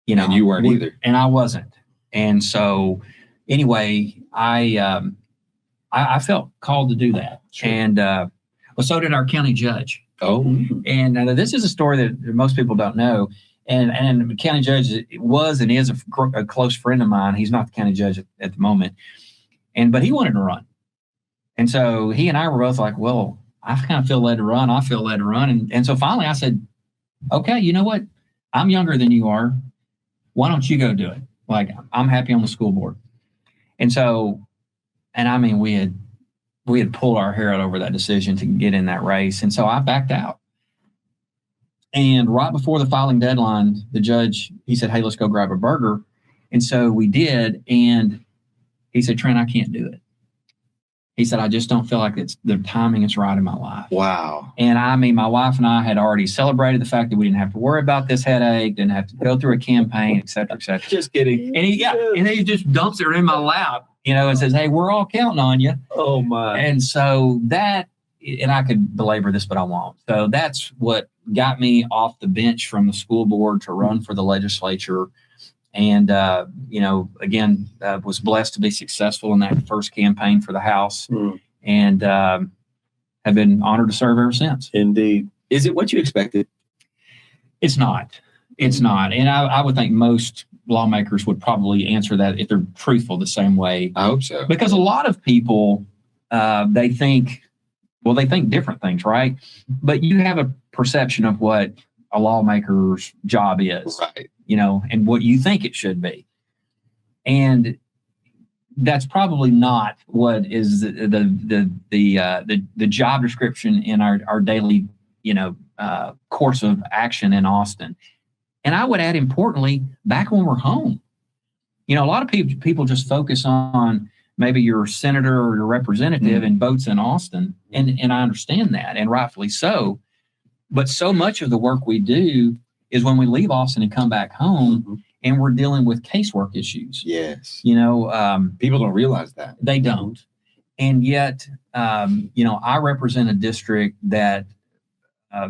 you weren't either.
And I wasn't. And so anyway, I felt called to do that. Sure. And so did our county judge.
Oh.
And this is a story that most people don't know. And the county judge was and is a close friend of mine. He's not the county judge at the moment. But he wanted to run. And so he and I were both like, well, I kind of feel led to run. I feel led to run. And so finally I said, okay, you know what? I'm younger than you are. Why don't you go do it? Like, I'm happy on the school board. And so, we had pulled our hair out over that decision to get in that race. And so I backed out. And right before the filing deadline, the judge, he said, "Hey, let's go grab a burger." And so we did. And he said, "Trent, I can't do it." He said, "I just don't feel like the timing is right in my life."
Wow.
And my wife and I had already celebrated the fact that we didn't have to worry about this headache, didn't have to go through a campaign, et cetera, et cetera.
Just kidding.
And he just dumps it in my lap, and says, "Hey, we're all counting on you."
Oh my.
And so and I could belabor this, but I won't. So that's what got me off the bench from the school board to run for the legislature. And, again, was blessed to be successful in that first campaign for the House, and have been honored to serve ever since.
Indeed.
Is it what you expected?
It's not. It's not. And I would think most lawmakers would probably answer that if they're truthful the same way.
I hope so.
Because a lot of people, they think different things, right? But you have a perception of what a lawmaker's job is,
Right.
And what you think it should be. And that's probably not what is the job description in our daily, course of action in Austin. And I would add, importantly, back when we're home, a lot of people just focus on maybe your senator or your representative and votes in Austin. And I understand that, and rightfully so. But so much of the work we do is when we leave Austin and come back home and we're dealing with casework issues.
Yes.
People
don't realize that.
They don't. And yet, I represent a district that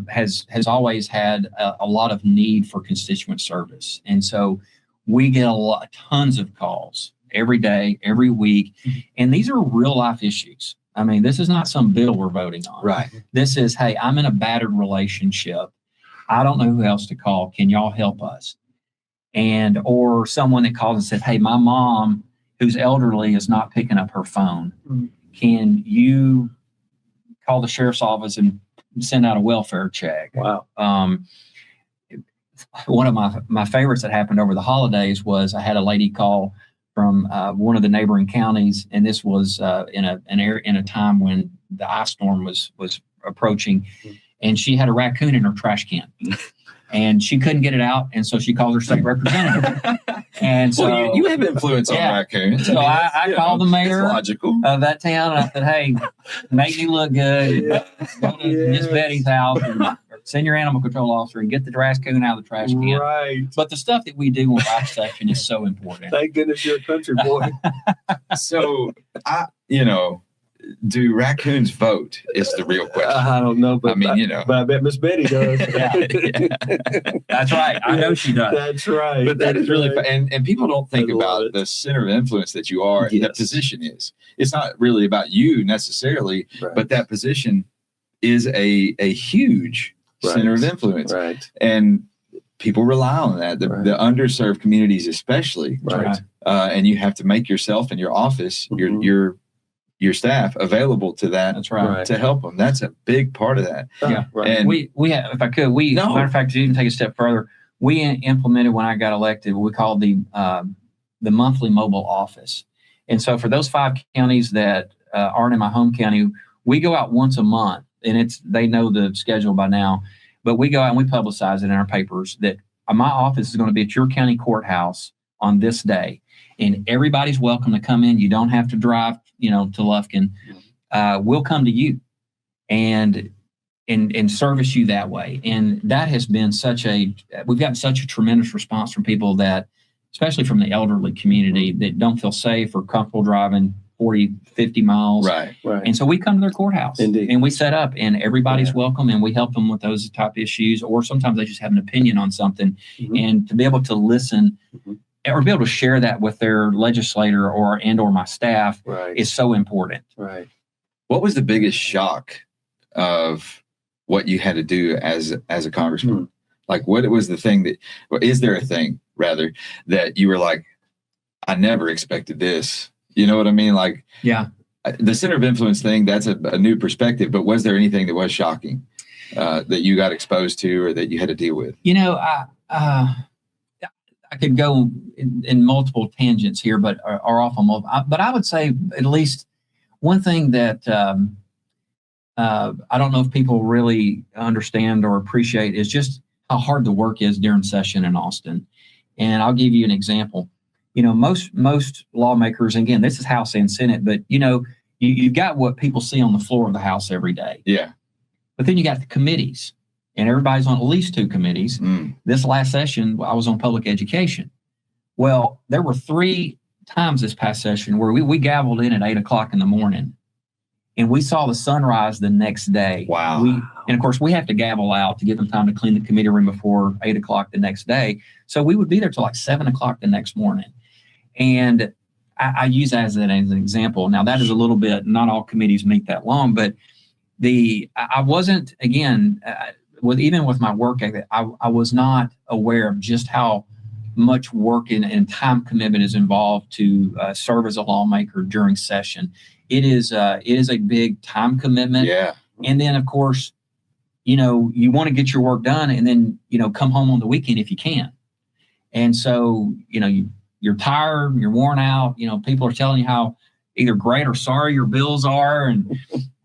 has always had a lot of need for constituent service. And so we get tons of calls every day, every week. And these are real life issues. I mean, this is not some bill we're voting on.
Right.
This is, hey, I'm in a battered relationship. I don't know who else to call. Can y'all help us? Or someone that calls and says, hey, my mom, who's elderly, is not picking up her phone. Can you call the sheriff's office and send out a welfare check?
Wow.
One of my favorites that happened over the holidays was I had a lady call from one of the neighboring counties, and this was in a time when the ice storm was approaching, and she had a raccoon in her trash can, and she couldn't get it out, and so she called her state representative. And so
you have influence on raccoons.
So I called the mayor
of
that town, and I said, "Hey, make me look good. Go to Miss Betty's house and send your animal control officer and get the raccoon out of the trash can."
Right.
But the stuff that we do in life section is so important.
Thank goodness you're a country boy.
So do raccoons vote is the real question.
I don't know, but but I bet Miss Betty does.
That's right. I know she does.
That's right.
But that is really fun. And people don't think about the center of influence that you are and that position is. It's not really about you necessarily, but that position is a huge center of influence.
Right.
And people rely on that, the underserved communities especially.
Right.
And you have to make yourself and your office, your staff available to that.
That's right.
To help them. That's a big part of that.
Yeah.
Right. And
we have, if I could, matter of fact, to even take a step further, we implemented when I got elected what we call the monthly mobile office. And so for those 5 counties that aren't in my home county, we go out once a month, and they know the schedule by now, but we go out and we publicize it in our papers that my office is going to be at your county courthouse on this day, and everybody's welcome to come in. You don't have to drive, to Lufkin. We'll come to you and service you that way. And that has been we've gotten such a tremendous response from people that, especially from the elderly community, that don't feel safe or comfortable driving 40, 50 miles.
Right.
And so we come to their courthouse.
Indeed.
And we set up, and everybody's welcome, and we help them with those type issues, or sometimes they just have an opinion on something. And to be able to listen or be able to share that with their legislator or my staff is so important.
Right.
What was the biggest shock of what you had to do as a congressman? Like, what was the thing is there a thing rather that you were like, I never expected this? You know what I mean? Like, the center of influence thing, that's a new perspective, but was there anything that was shocking that you got exposed to or that you had to deal with?
I could go in multiple tangents here, but I would say at least one thing that I don't know if people really understand or appreciate is just how hard the work is during session in Austin. And I'll give you an example. Most lawmakers, and again, this is House and Senate, but you've got what people see on the floor of the House every day.
Yeah.
But then you got the committees. And everybody's on at least 2 committees. This last session, I was on public education. Well, there were 3 times this past session where we gavelled in at 8 o'clock in the morning, and we saw the sunrise the next day.
Wow.
And of course, we have to gavel out to give them time to clean the committee room before 8 o'clock the next day. So we would be there till like 7 o'clock the next morning. And I use that as an example. Now, that is a little bit, not all committees meet that long, but I wasn't, again, even with my work ethic, I was not aware of just how much work and time commitment is involved to serve as a lawmaker during session. It is a big time commitment.
Yeah.
And then, of course, you want to get your work done and then, come home on the weekend if you can. And so, you're tired, you're worn out, people are telling you how either great or sorry your bills are. And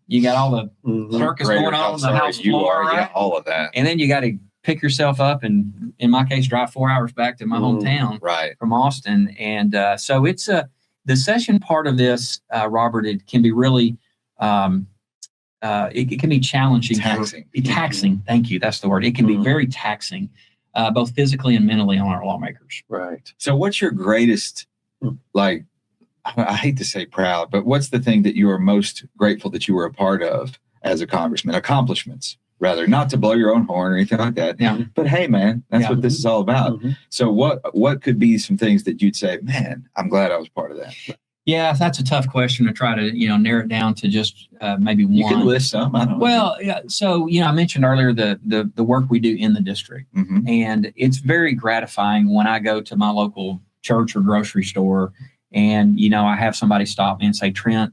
you got all the circus going on the house floor, right?
All of that.
And then you got to pick yourself up and, in my case, drive 4 hours back to my hometown from Austin. And so it's the session part of this, Robert, it can be really, it can be challenging. Taxing. Thank you. That's the word. It can be very taxing, both physically and mentally on our lawmakers.
Right.
So what's your greatest, I hate to say proud, but what's the thing that you are most grateful that you were a part of as a congressman? Accomplishments, rather, not to blow your own horn or anything like that.
Yeah.
But hey, man, that's what this is all about.
Mm-hmm.
So what could be some things that you'd say, man, I'm glad I was part of that?
Yeah, that's a tough question to try to, narrow it down to just maybe one.
You can list some. I don't know.
Well, yeah. So, I mentioned earlier the work we do in the district, and it's very gratifying when I go to my local church or grocery store and, I have somebody stop me and say, Trent,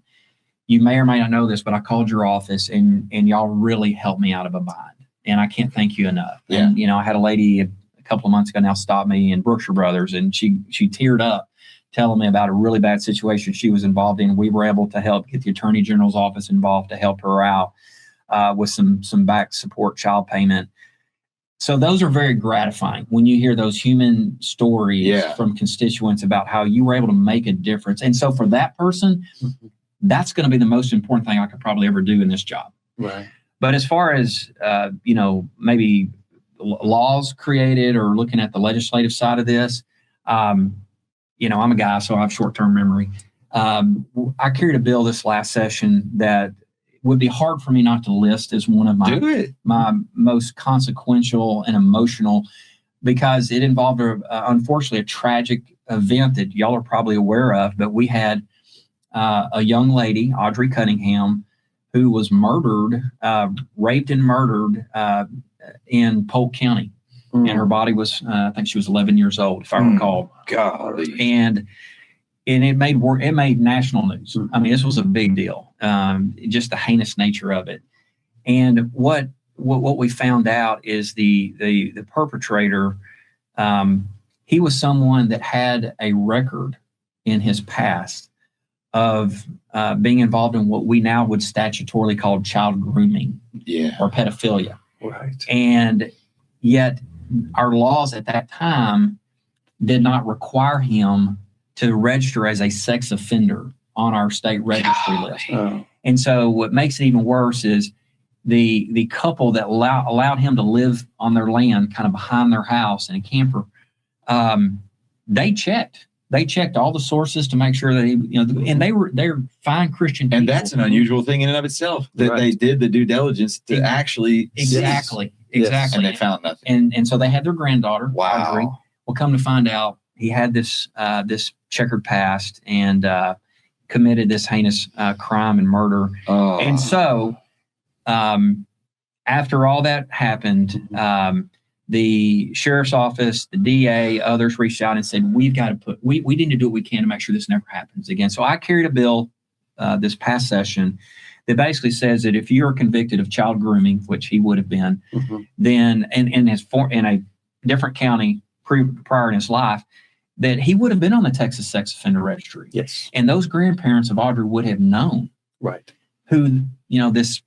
you may or may not know this, but I called your office and y'all really helped me out of a bind. And I can't thank you enough.
Yeah.
And, I had a lady a couple of months ago now stop me in Brookshire Brothers, and she teared up telling me about a really bad situation she was involved in. We were able to help get the Attorney General's office involved to help her out with some back support child payment. So those are very gratifying when you hear those human stories from constituents about how you were able to make a difference. And so for that person, that's going to be the most important thing I could probably ever do in this job.
Right.
But as far as, maybe laws created or looking at the legislative side of this, I'm a guy, so I have short-term memory. I carried a bill this last session that would be hard for me not to list as one of my most consequential and emotional, because it involved, unfortunately, a tragic event that y'all are probably aware of. But we had a young lady, Audrey Cunningham, who was murdered, raped and murdered in Polk County. And her body was, I think she was 11 years old, if I recall.
Golly.
And it made national news. I mean, this was a big deal, just the heinous nature of it. And what we found out is the perpetrator, he was someone that had a record in his past of being involved in what we now would statutorily call child grooming or pedophilia.
Right.
And yet our laws at that time did not require him to register as a sex offender on our state registry list.
Oh.
And so what makes it even worse is the couple that allowed him to live on their land, kind of behind their house in a camper, they checked all the sources to make sure that he, and they're fine Christian people.
And that's an unusual thing in and of itself, that they did the due diligence to actually
Exactly.
And they found nothing.
And so they had their granddaughter,
Wow.
Audrey. Well, come to find out, he had this checkered past and committed this heinous crime and murder.
Oh.
And so after all that happened, the sheriff's office, the DA, others reached out and said, we've got to we need to do what we can to make sure this never happens again. So I carried a bill this past session that basically says that if you're convicted of child grooming, which he would have been, then in a different county prior in his life, that he would have been on the Texas Sex Offender Registry.
Yes.
And those grandparents of Audrey would have known who, this,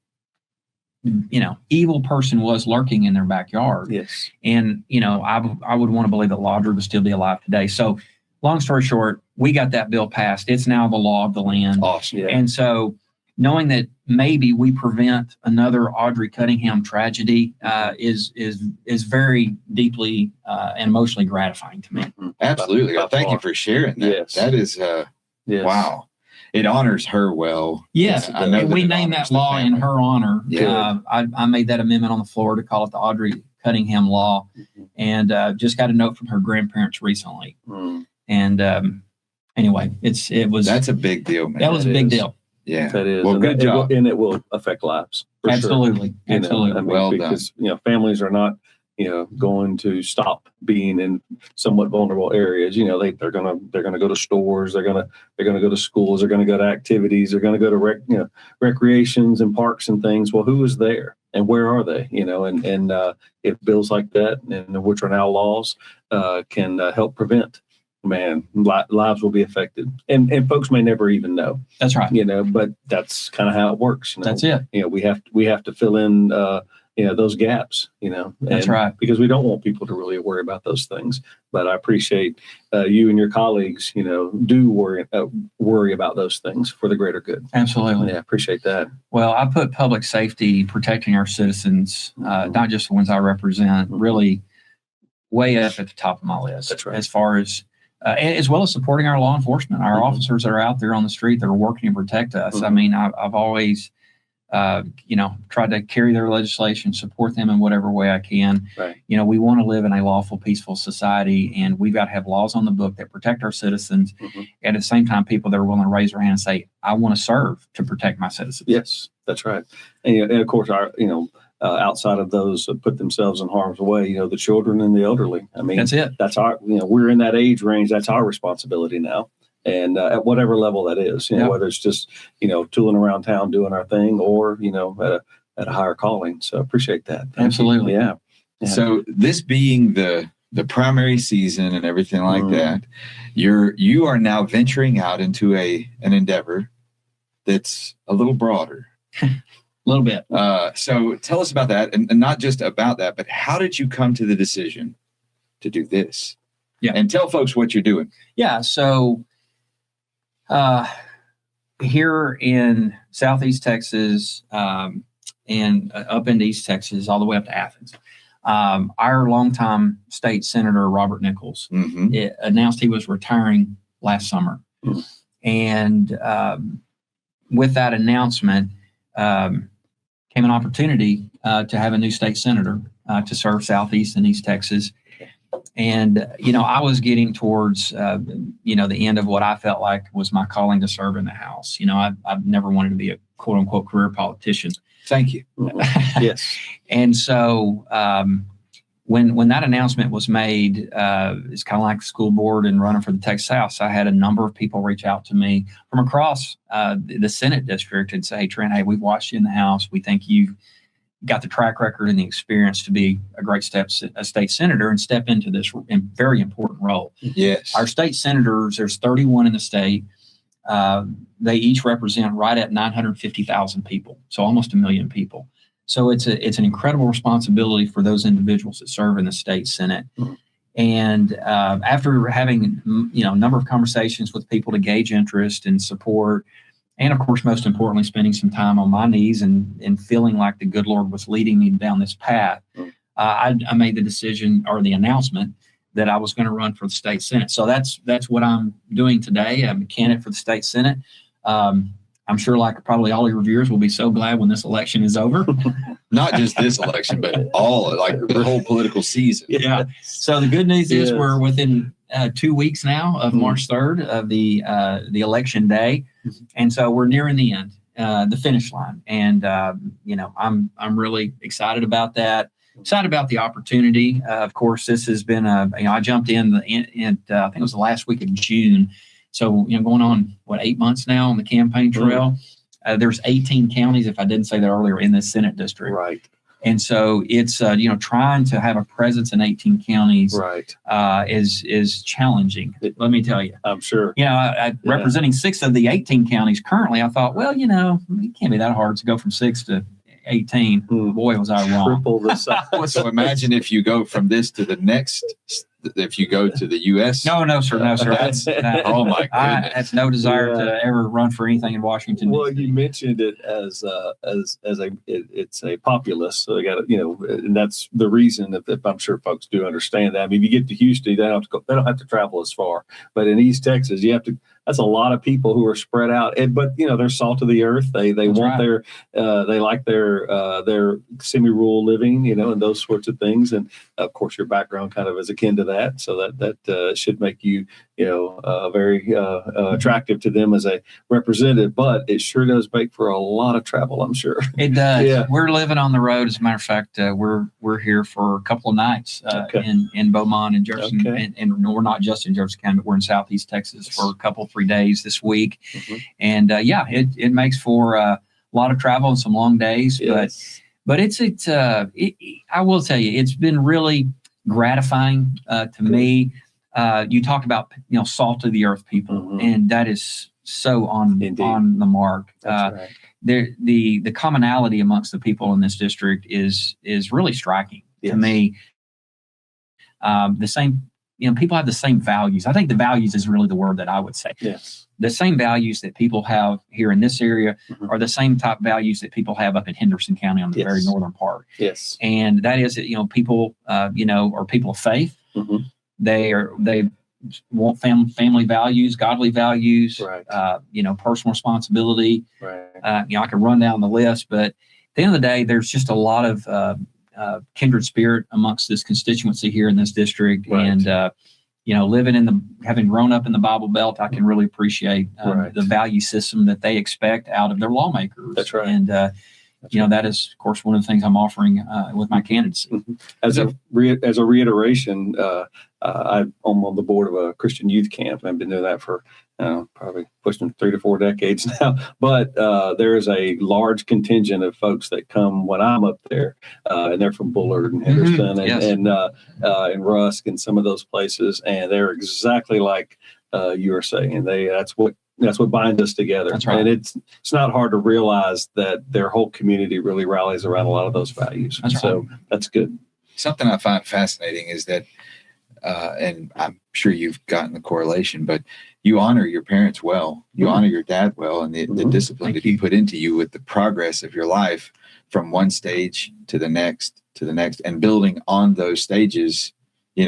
evil person was lurking in their backyard.
Yes.
And, I would want to believe that Audrey would still be alive today. So long story short, we got that bill passed. It's now the law of the land.
Awesome.
Yeah.
And so knowing that maybe we prevent another Audrey Cunningham tragedy is very deeply and emotionally gratifying to me.
Absolutely. Thank you for sharing that.
Yes.
That is,
Yes.
wow. it honors her well.
Yes,
I know
and
that
we
it
named
honors
that
the
law in
family.
her honor.
Yeah.
I made that amendment on the floor to call it the Audrey Cunningham Law, and just got a note from her grandparents recently. And anyway,
That's a big deal, man.
that was a big deal.
Yeah.
That is.
Well,
and
good job.
And it will affect lives. For sure.
Absolutely,
You know,
absolutely.
I mean,
Well
because families are not going to stop being in somewhat vulnerable areas. They're gonna go to stores. They're gonna go to schools. They're gonna go to activities. They're gonna go to recreations and parks and things. Well, who is there and where are they? And if bills like that, and which are now laws, can help prevent. Man, lives will be affected, and folks may never even know.
That's right.
But that's kind of how it works.
That's it.
We have to fill in those gaps.
That's right.
Because we don't want people to really worry about those things. But I appreciate you and your colleagues. Do worry about those things for the greater good.
Absolutely.
Yeah, I appreciate that.
Well, I put public safety, protecting our citizens, not just the ones I represent, really way up at the top of my list.
That's right.
As far as well as supporting our law enforcement, our officers that are out there on the street that are working to protect us. I mean, I've always, tried to carry their legislation, support them in whatever way I can.
Right.
We want to live in a lawful, peaceful society, and we've got to have laws on the book that protect our citizens. And at the same time, people that are willing to raise their hand and say, I want to serve to protect my citizens.
Yes, that's right. And of course, our outside of those that put themselves in harm's way, the children and the elderly. I mean,
That's it.
That's our, we're in that age range. That's our responsibility now. And at whatever level that is, whether it's just, tooling around town doing our thing or, at a higher calling. So I appreciate that.
Absolutely.
Yeah.
So this being the primary season and everything like that, you are now venturing out into an endeavor that's a little broader.
A little bit.
So tell us about that, and not just about that, but how did you come to the decision to do this?
Yeah.
And tell folks what you're doing.
Yeah. So here in Southeast Texas and up into East Texas, all the way up to Athens, our longtime state senator, Robert Nichols, announced he was retiring last summer. And with that announcement, came an opportunity to have a new state senator to serve Southeast and East Texas. And, I was getting towards, the end of what I felt like was my calling to serve in the House. I've never wanted to be a quote unquote career politician.
Thank you.
Yes.
And so when that announcement was made, it's kind of like the school board and running for the Texas House. I had a number of people reach out to me from across the Senate district and say, hey, Trent, we've watched you in the House. We think you've got the track record and the experience to be a great state senator and step into this very important role.
Yes.
Our state senators, there's 31 in the state. They each represent right at 950,000 people, so almost 1 million people. So it's an incredible responsibility for those individuals that serve in the state Senate. And after having a number of conversations with people to gauge interest and support, and of course, most importantly, spending some time on my knees and feeling like the good Lord was leading me down this path, I made the decision or the announcement that I was going to run for the state Senate. So that's what I'm doing today. I'm a candidate for the state Senate. I'm sure, like probably all your viewers, will be so glad when this election is over.
Not just this election, but the whole political season.
Yeah. So the good news is we're within 2 weeks now of March 3rd of the election day, and so we're nearing the end, the finish line. And I'm really excited about that. Excited about the opportunity. Of course, this has been I jumped in I think it was the last week of June. So, going on, 8 months now on the campaign trail. There's 18 counties, if I didn't say that earlier, in this Senate district.
Right.
And so it's, trying to have a presence in 18 counties is challenging. Let me tell you.
I'm sure.
Representing 6 of the 18 counties currently, I thought, well, it can't be that hard to go from 6 to 18. Boy, was I wrong.
Triple the size.
So imagine if you go from this to the next, if you go to the U.S.
No, sir.
That's, oh my goodness.
I have no desire to ever run for anything in Washington.
Well, you mentioned it as it's a populist, so they got and that's the reason that I'm sure folks do understand that. I mean, if you get to Houston, they don't have to travel as far, but in East Texas, you have to. that's a lot of people who are spread out. But they're salt of the earth. They want their they like their semi-rural living, and those sorts of things. And of course, your background kind of is akin to that, so that should make you very attractive to them as a representative. But it sure does make for a lot of travel, I'm sure.
It does.
Yeah.
We're living on the road. As a matter of fact, we're here for a couple of nights in Beaumont and Jefferson, and we're not just in Jefferson County, but we're in Southeast Texas for a couple, 3 days this week. And it makes for a lot of travel and some long days.
Yes.
But I will tell you, it's been really gratifying to me. You talk about salt of the earth people, and that is so on the mark.
That's right.
The commonality amongst the people in this district is really striking to me. The same, people have the same values. I think the values is really the word that I would say.
Yes.
The same values that people have here in this area are the same type values that people have up in Henderson County on the very northern part.
Yes.
And that is that, people, are people of faith. They want family values, godly values,
right.
Personal responsibility.
Right.
I can run down the list, but at the end of the day, there's just a lot of kindred spirit amongst this constituency here in this district.
Right.
And, having grown up in the Bible Belt, I can really appreciate the value system that they expect out of their lawmakers.
That's right.
And, that is, of course, one of the things I'm offering with my candidacy.
As a reiteration, I'm on the board of a Christian youth camp. I've been doing that for probably pushing 3 to 4 decades now. But there is a large contingent of folks that come when I'm up there, and they're from Bullard and Henderson and Rusk and some of those places, and they're exactly like you were saying. That's what binds us together.
That's right.
And it's not hard to realize that their whole community really rallies around a lot of those values. That's good.
Something I find fascinating is that, and I'm sure you've gotten the correlation, but you honor your parents well, you honor your dad well, and the discipline that he put into you with the progress of your life from one stage to the next, and building on those stages,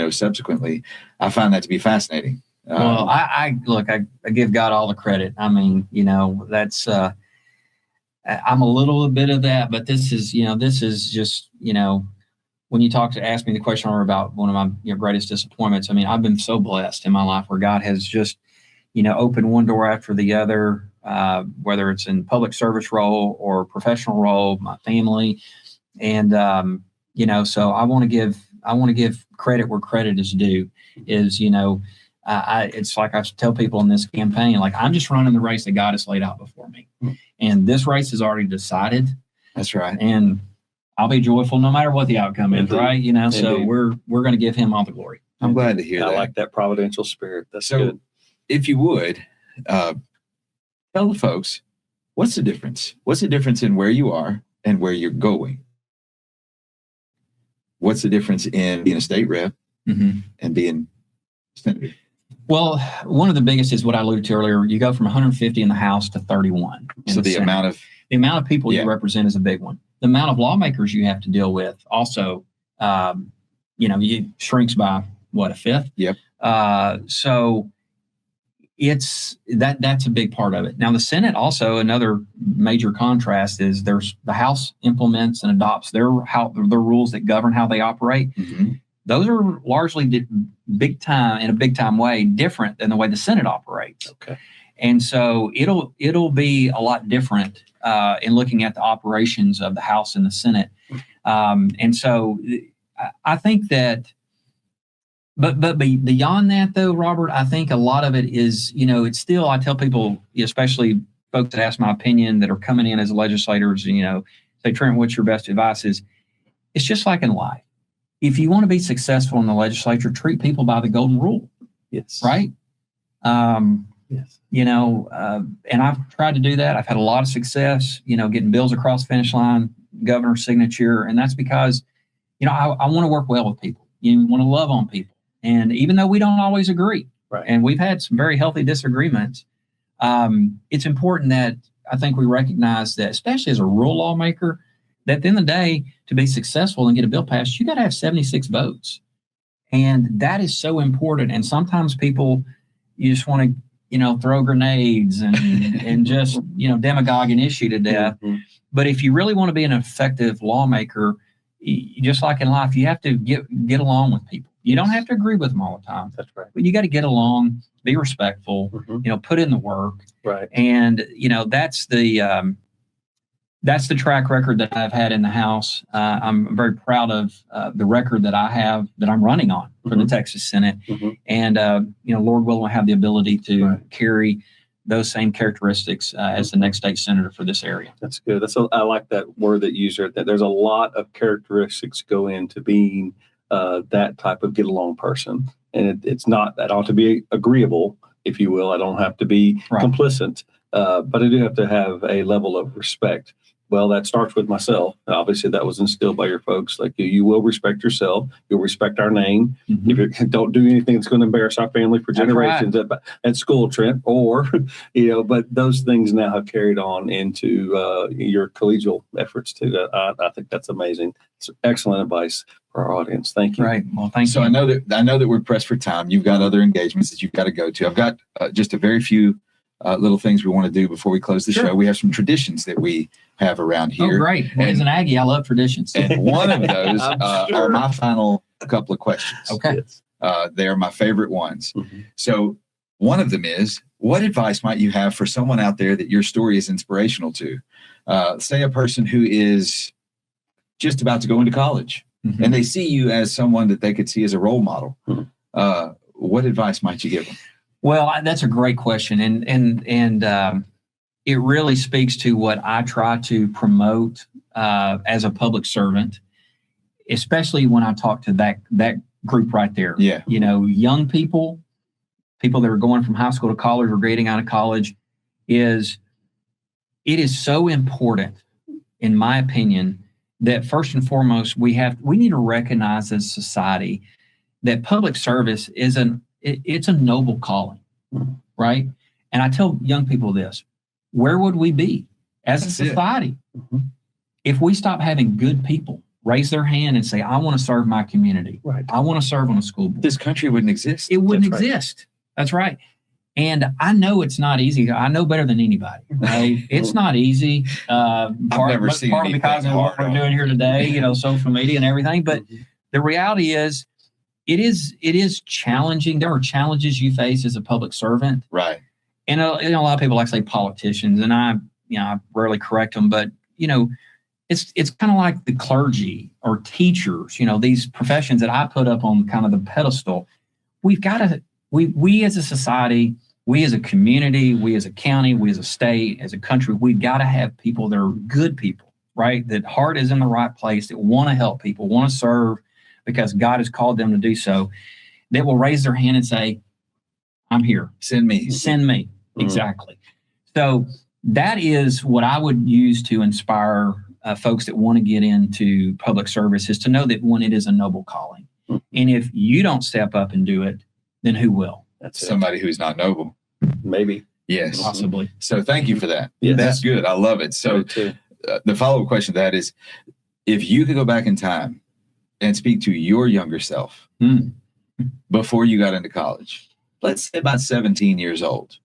subsequently. I find that to be fascinating.
Well, I give God all the credit. I mean, that's, I'm a little bit of that, but this is just, when you ask me the question about one of my greatest disappointments, I mean, I've been so blessed in my life where God has just, opened one door after the other, whether it's in public service role or professional role, my family. And, so I want to give credit where credit is due is, it's like I tell people in this campaign, like I'm just running the race that God has laid out before me. And this race is already decided.
That's right.
And I'll be joyful no matter what the outcome is, right? So we're going to give him all the glory.
I'm glad to hear that.
I like that providential spirit. That's
so
good.
If you would, tell the folks, what's the difference? What's the difference in where you are and where you're going? What's the difference in being a state rep and being senator?
Well, one of the biggest is what I alluded to earlier. You go from 150 in the House to 31.
So the amount of
people you represent is a big one. The amount of lawmakers you have to deal with also, it shrinks by a fifth.
Yep.
So it's that's a big part of it. Now the Senate also, another major contrast is the House implements and adopts their rules that govern how they operate. Those are largely in a big time way different than the way the Senate operates.
Okay.
And so it'll be a lot different in looking at the operations of the House and the Senate. And so I think that, but beyond that though, Robert, I think a lot of it is, it's still, I tell people, especially folks that ask my opinion that are coming in as legislators, say, Trent, what's your best advice is, it's just like in life. If you want to be successful in the legislature, treat people by the golden rule.
Yes.
Right.
Yes.
And I've tried to do that. I've had a lot of success, getting bills across the finish line, governor's signature. And that's because, I want to work well with people. You want to love on people. And even though we don't always agree,
right,
and we've had some very healthy disagreements, it's important that I think we recognize that, especially as a rural lawmaker, that at the end of the day, to be successful and get a bill passed, you got to have 76 votes. And that is so important. And sometimes people, you just want to, throw grenades and just, demagogue an issue to death.
Mhm.
But if you really want to be an effective lawmaker, just like in life, you have to get along with people. You don't have to agree with them all the time,
That's right.
but you got to get along, be respectful,
Mhm.
put in the work.
Right.
And, that's the track record that I've had in the House. I'm very proud of the record that I have that I'm running on for the
Mhm.
Texas Senate.
Mhm.
And, Lord willing, I have the ability to
Right.
carry those same characteristics as the next state senator for this area.
That's good. I like that word that you used there. That there's a lot of characteristics go into being that type of get along person, and it's not that ought to be agreeable, if you will. I don't have to be
Right.
complicit, but I do have to have a level of respect. Well, that starts with myself. Obviously, that was instilled by your folks. Like you will respect yourself. You'll respect our name.
Mhm.
If you don't do anything that's going to embarrass our family for
That's
generations at school, Trent, or but those things now have carried on into your collegial efforts too. I think that's amazing. It's excellent advice for our audience. Thank you.
Right. Well, thank
So
you.
I know that we're pressed for time. You've got other engagements that you've got to go to. I've got just a very few little things we want to do before we close the
Sure.
show. We have some traditions that we have around here.
Oh, great. Well, as an Aggie, I love traditions.
And one of those
I'm
are
sure.
my final couple of questions.
Okay.
Yes.
They are my favorite ones.
Mhm.
So one of them is, what advice might you have for someone out there that your story is inspirational to? Say a person who is just about to go into college
Mhm.
and they see you as someone that they could see as a role model.
Mhm.
What advice might you give them?
Well, that's a great question, and it really speaks to what I try to promote as a public servant, especially when I talk to that group right there.
Yeah.
Young people that are going from high school to college or grading out of college, it is so important, in my opinion, that first and foremost we need to recognize as a society that public service it's a noble calling, right? And I tell young people this: where would we be as a
That's it.
society
Mhm.
if we stop having good people raise their hand and say, I want to serve my community.
Right.
I want to serve on a school board.
This country wouldn't exist.
It wouldn't
That's right.
exist. That's right. And I know it's not easy. I know better than anybody. Right? It's not easy.
I've never seen
part
anything
because of what
hard
we're
on
doing here today, social media and everything. But
Mhm.
the reality is, it is challenging. There are challenges you face as a public servant.
Right.
And a lot of people like to say politicians, and I rarely correct them, but it's kind of like the clergy or teachers, these professions that I put up on kind of the pedestal. We've got to, we as a society, we as a community, we as a county, we as a state, as a country, we've got to have people that are good people, right? That heart is in the right place, that want to help people, want to serve because God has called them to do so, that will raise their hand and say, I'm here.
Send me.
Send me.
Mhm.
Exactly. So that is what I would use to inspire folks that want to get into public service, is to know that one, it is a noble calling.
Mhm.
And if you don't step up and do it, then who will?
That's it.
Somebody who's not noble.
Maybe.
Yes.
Possibly.
So thank you for that.
Yes.
That's good. I love it. So
Me too.
the follow-up question to that is, if you could go back in time and speak to your younger self before you got into college, let's say about 17 years old,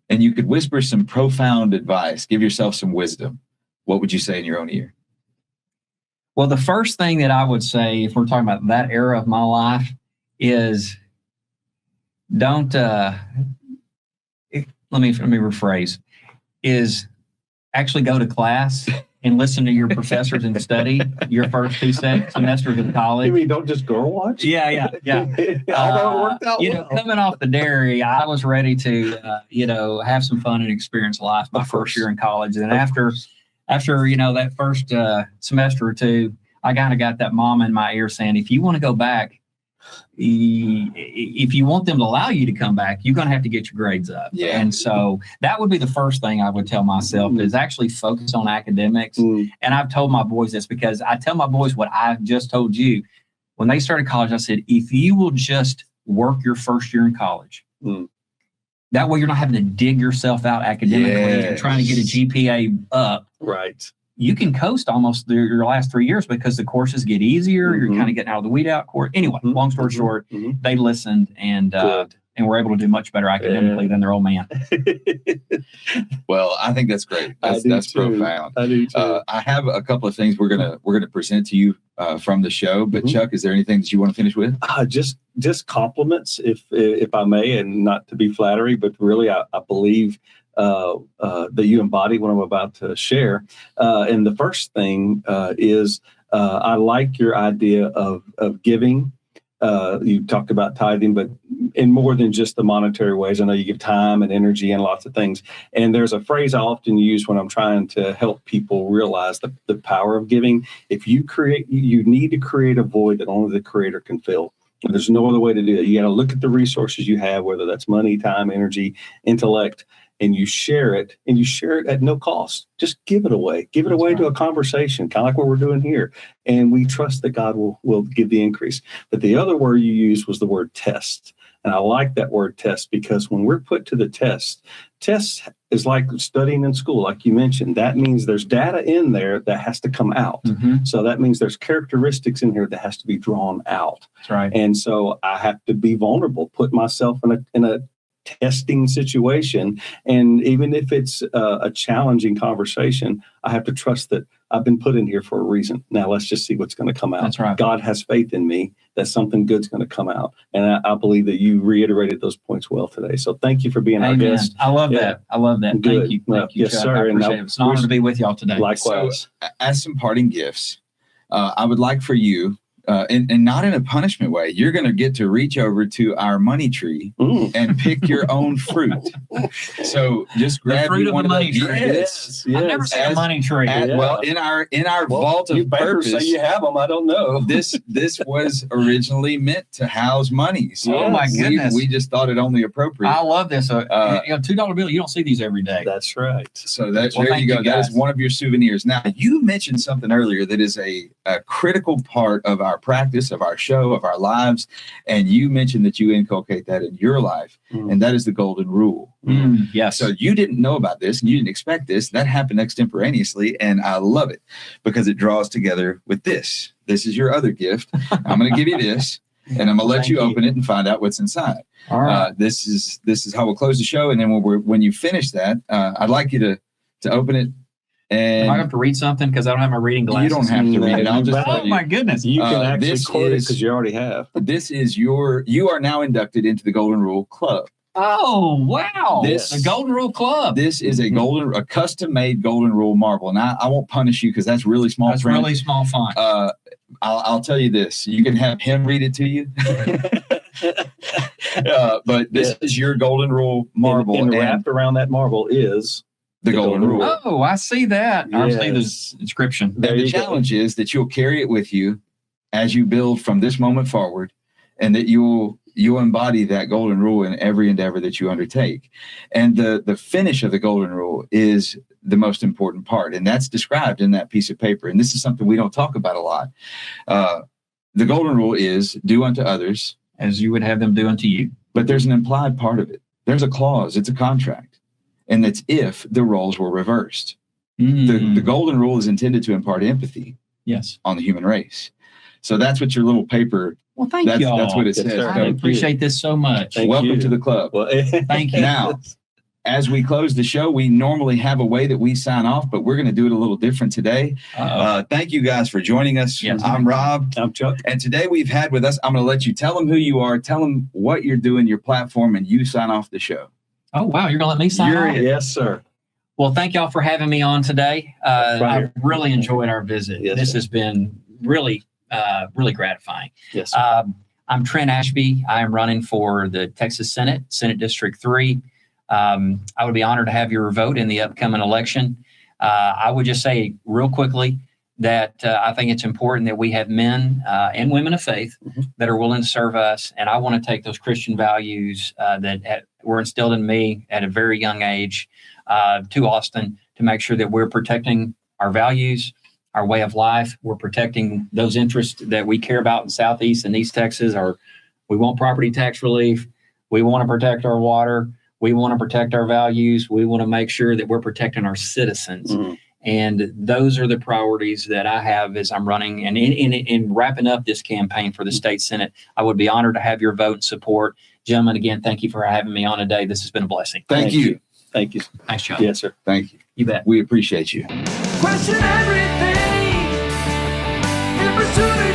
and you could whisper some profound advice, give yourself some wisdom, what would you say in your own ear?
Well, the first thing that I would say, if we're talking about that era of my life, is don't, let me rephrase, is actually go to class and listen to your professors and study your first two semesters of college.
You mean don't just girl watch?
Yeah.
Although it worked out well.
Coming off the dairy, I was ready to, have some fun and experience life my
Of
first
course.
year in college. And after that first semester or two, I kind of got that mom in my ear saying, if you want to go back, if you want them to allow you to come back, you're going to have to get your grades up.
Yeah.
And so that would be the first thing I would tell myself, is actually focus on academics.
Mm.
And I've told my boys this because I tell my boys what I just told you. When they started college, I said, if you will just work your first year in college, that way you're not having to dig yourself out academically and trying to get a GPA up.
Right.
You can coast almost your last 3 years because the courses get easier. You're
Mhm.
kind of getting out of the weed out course. Anyway,
Mhm.
long story
Mhm.
short,
Mhm.
they listened and
Good.
and were able to do much better academically than their old man.
Well, I think that's great. That's profound.
I do too.
I have a couple of things we're gonna present to you from the show. But Chuck, is there anything that you want to finish with?
Just compliments, if I may, and not to be flattery, but really, I believe that you embody what I'm about to share. And the first thing is I like your idea of giving. You talked about tithing, but in more than just the monetary ways. I know you give time and energy and lots of things. And there's a phrase I often use when I'm trying to help people realize the power of giving. If you need to create a void that only the Creator can fill. There's no other way to do it. You got to look at the resources you have, whether that's money, time, energy, intellect, and you share it at no cost. Just give it away. Give it away to a conversation, kind of like what we're doing here. And we trust that God will give the increase. But the other word you used was the word test. And I like that word test because when we're put to the test is like studying in school, like you mentioned. That means there's data in there that has to come out. So that means there's characteristics in here that has to be drawn out.
That's right.
And so I have to be vulnerable, put myself in a testing situation. And even if it's a challenging conversation, I have to trust that I've been put in here for a reason. Now let's just see what's going to come out.
That's right.
God has faith in me that something good's going to come out. And I believe that you reiterated those points well today. So thank you for being our guest.
I love that. I love that.
Good.
Thank you.
Well,
Thank you,
yes,
Chuck.
sir.
I
And
appreciate it. It's an honor to be with y'all today.
Likewise.
So, as some parting gifts, I would like for you, and not in a punishment way, you're going to get to reach over to our money tree and pick your own fruit. So just grab
the fruit of
one
the
of
money
those.
tree.
Yes.
I've never seen a money tree.
Well, in our vault of purpose,
say you have them. I don't know.
this was originally meant to house money. So
Oh my goodness.
we just thought it only appropriate.
I love this. $2 bill. You don't see these every day.
That's right.
So
Well,
there
thank
you go.
you,
That is
guys.
one of your souvenirs. Now, you mentioned something earlier that is a critical part of our practice, of our show, of our lives. And you mentioned that you inculcate that in your life, and that is the golden rule.
Yes.
So you didn't know about this and you didn't expect this. That happened extemporaneously. And I love it because it draws together with this. This is your other gift. I'm going to give you this. And I'm going to let you open it and find out what's inside.
All right.
This is how we'll close the show. And then when you finish that, I'd like you to open it. And
Do I have to read something because I don't have my reading glasses?
you don't have to read it. I'll just tell
Oh
you.
my goodness.
You can actually
this
quote it
is-
because you already have.
This is you are now inducted into the Golden Rule Club.
Oh, wow.
This-
the Golden Rule Club.
This is a custom-made Golden Rule marble. And I won't punish you because that's really small
That's
print.
really small font.
I'll tell you this. You can have him read it to you. But this is your Golden Rule marble.
And
and
wrapped around that marble is
the Golden Rule.
Oh, I see that. I see the
Yes.
inscription.
There
And the
you go.
challenge is that you'll carry it with you as you build from this moment forward, and that you'll embody that golden rule in every endeavor that you undertake. And the finish of the golden rule is the most important part, and that's described in that piece of paper. And this is something we don't talk about a lot. The golden rule is do unto others
As you would have them do unto you.
but there's an implied part of it. There's a clause. It's a contract. And that's if the roles were reversed. The golden rule is intended to impart empathy
Yes.
on the human race. So that's what your little paper,
Well, thank you all.
that's what it
Yes,
says.
sir.
I
So
appreciate this so much.
Thank
welcome
you.
to the club.
Well,
Thank you.
Now, as we close the show, we normally have a way that we sign off, but we're going to do it a little different today. Thank you guys for joining us.
Yes.
I'm Rob.
I'm Chuck.
And today we've had with us, I'm going to let you tell them who you are, tell them what you're doing, your platform, and you sign off the show.
Oh, wow. You're going to let me sign
You're
off?
it.
Yes, sir.
Well, thank y'all for having me on today.
Right
I
here.
really enjoyed our visit.
Yes,
This
sir.
has been really gratifying.
Yes, sir.
I'm Trent Ashby. I am running for the Texas Senate District 3. I would be honored to have your vote in the upcoming election. I would just say real quickly that I think it's important that we have men and women of faith that are willing to serve us. And I want to take those Christian values that were instilled in me at a very young age to Austin to make sure that we're protecting our values, our way of life. We're protecting those interests that we care about in Southeast and East Texas. We want property tax relief. We want to protect our water. We want to protect our values. We want to make sure that we're protecting our citizens.
Mhm.
And those are the priorities that I have as I'm running. And in wrapping up this campaign for the state Senate, I would be honored to have your vote and support. Gentlemen, again, thank you for having me on today. This has been a blessing.
Thank you.
Thank you.
Thanks, John.
Yes, sir.
Thank you.
You bet.
We appreciate you.
Question everything in pursuit of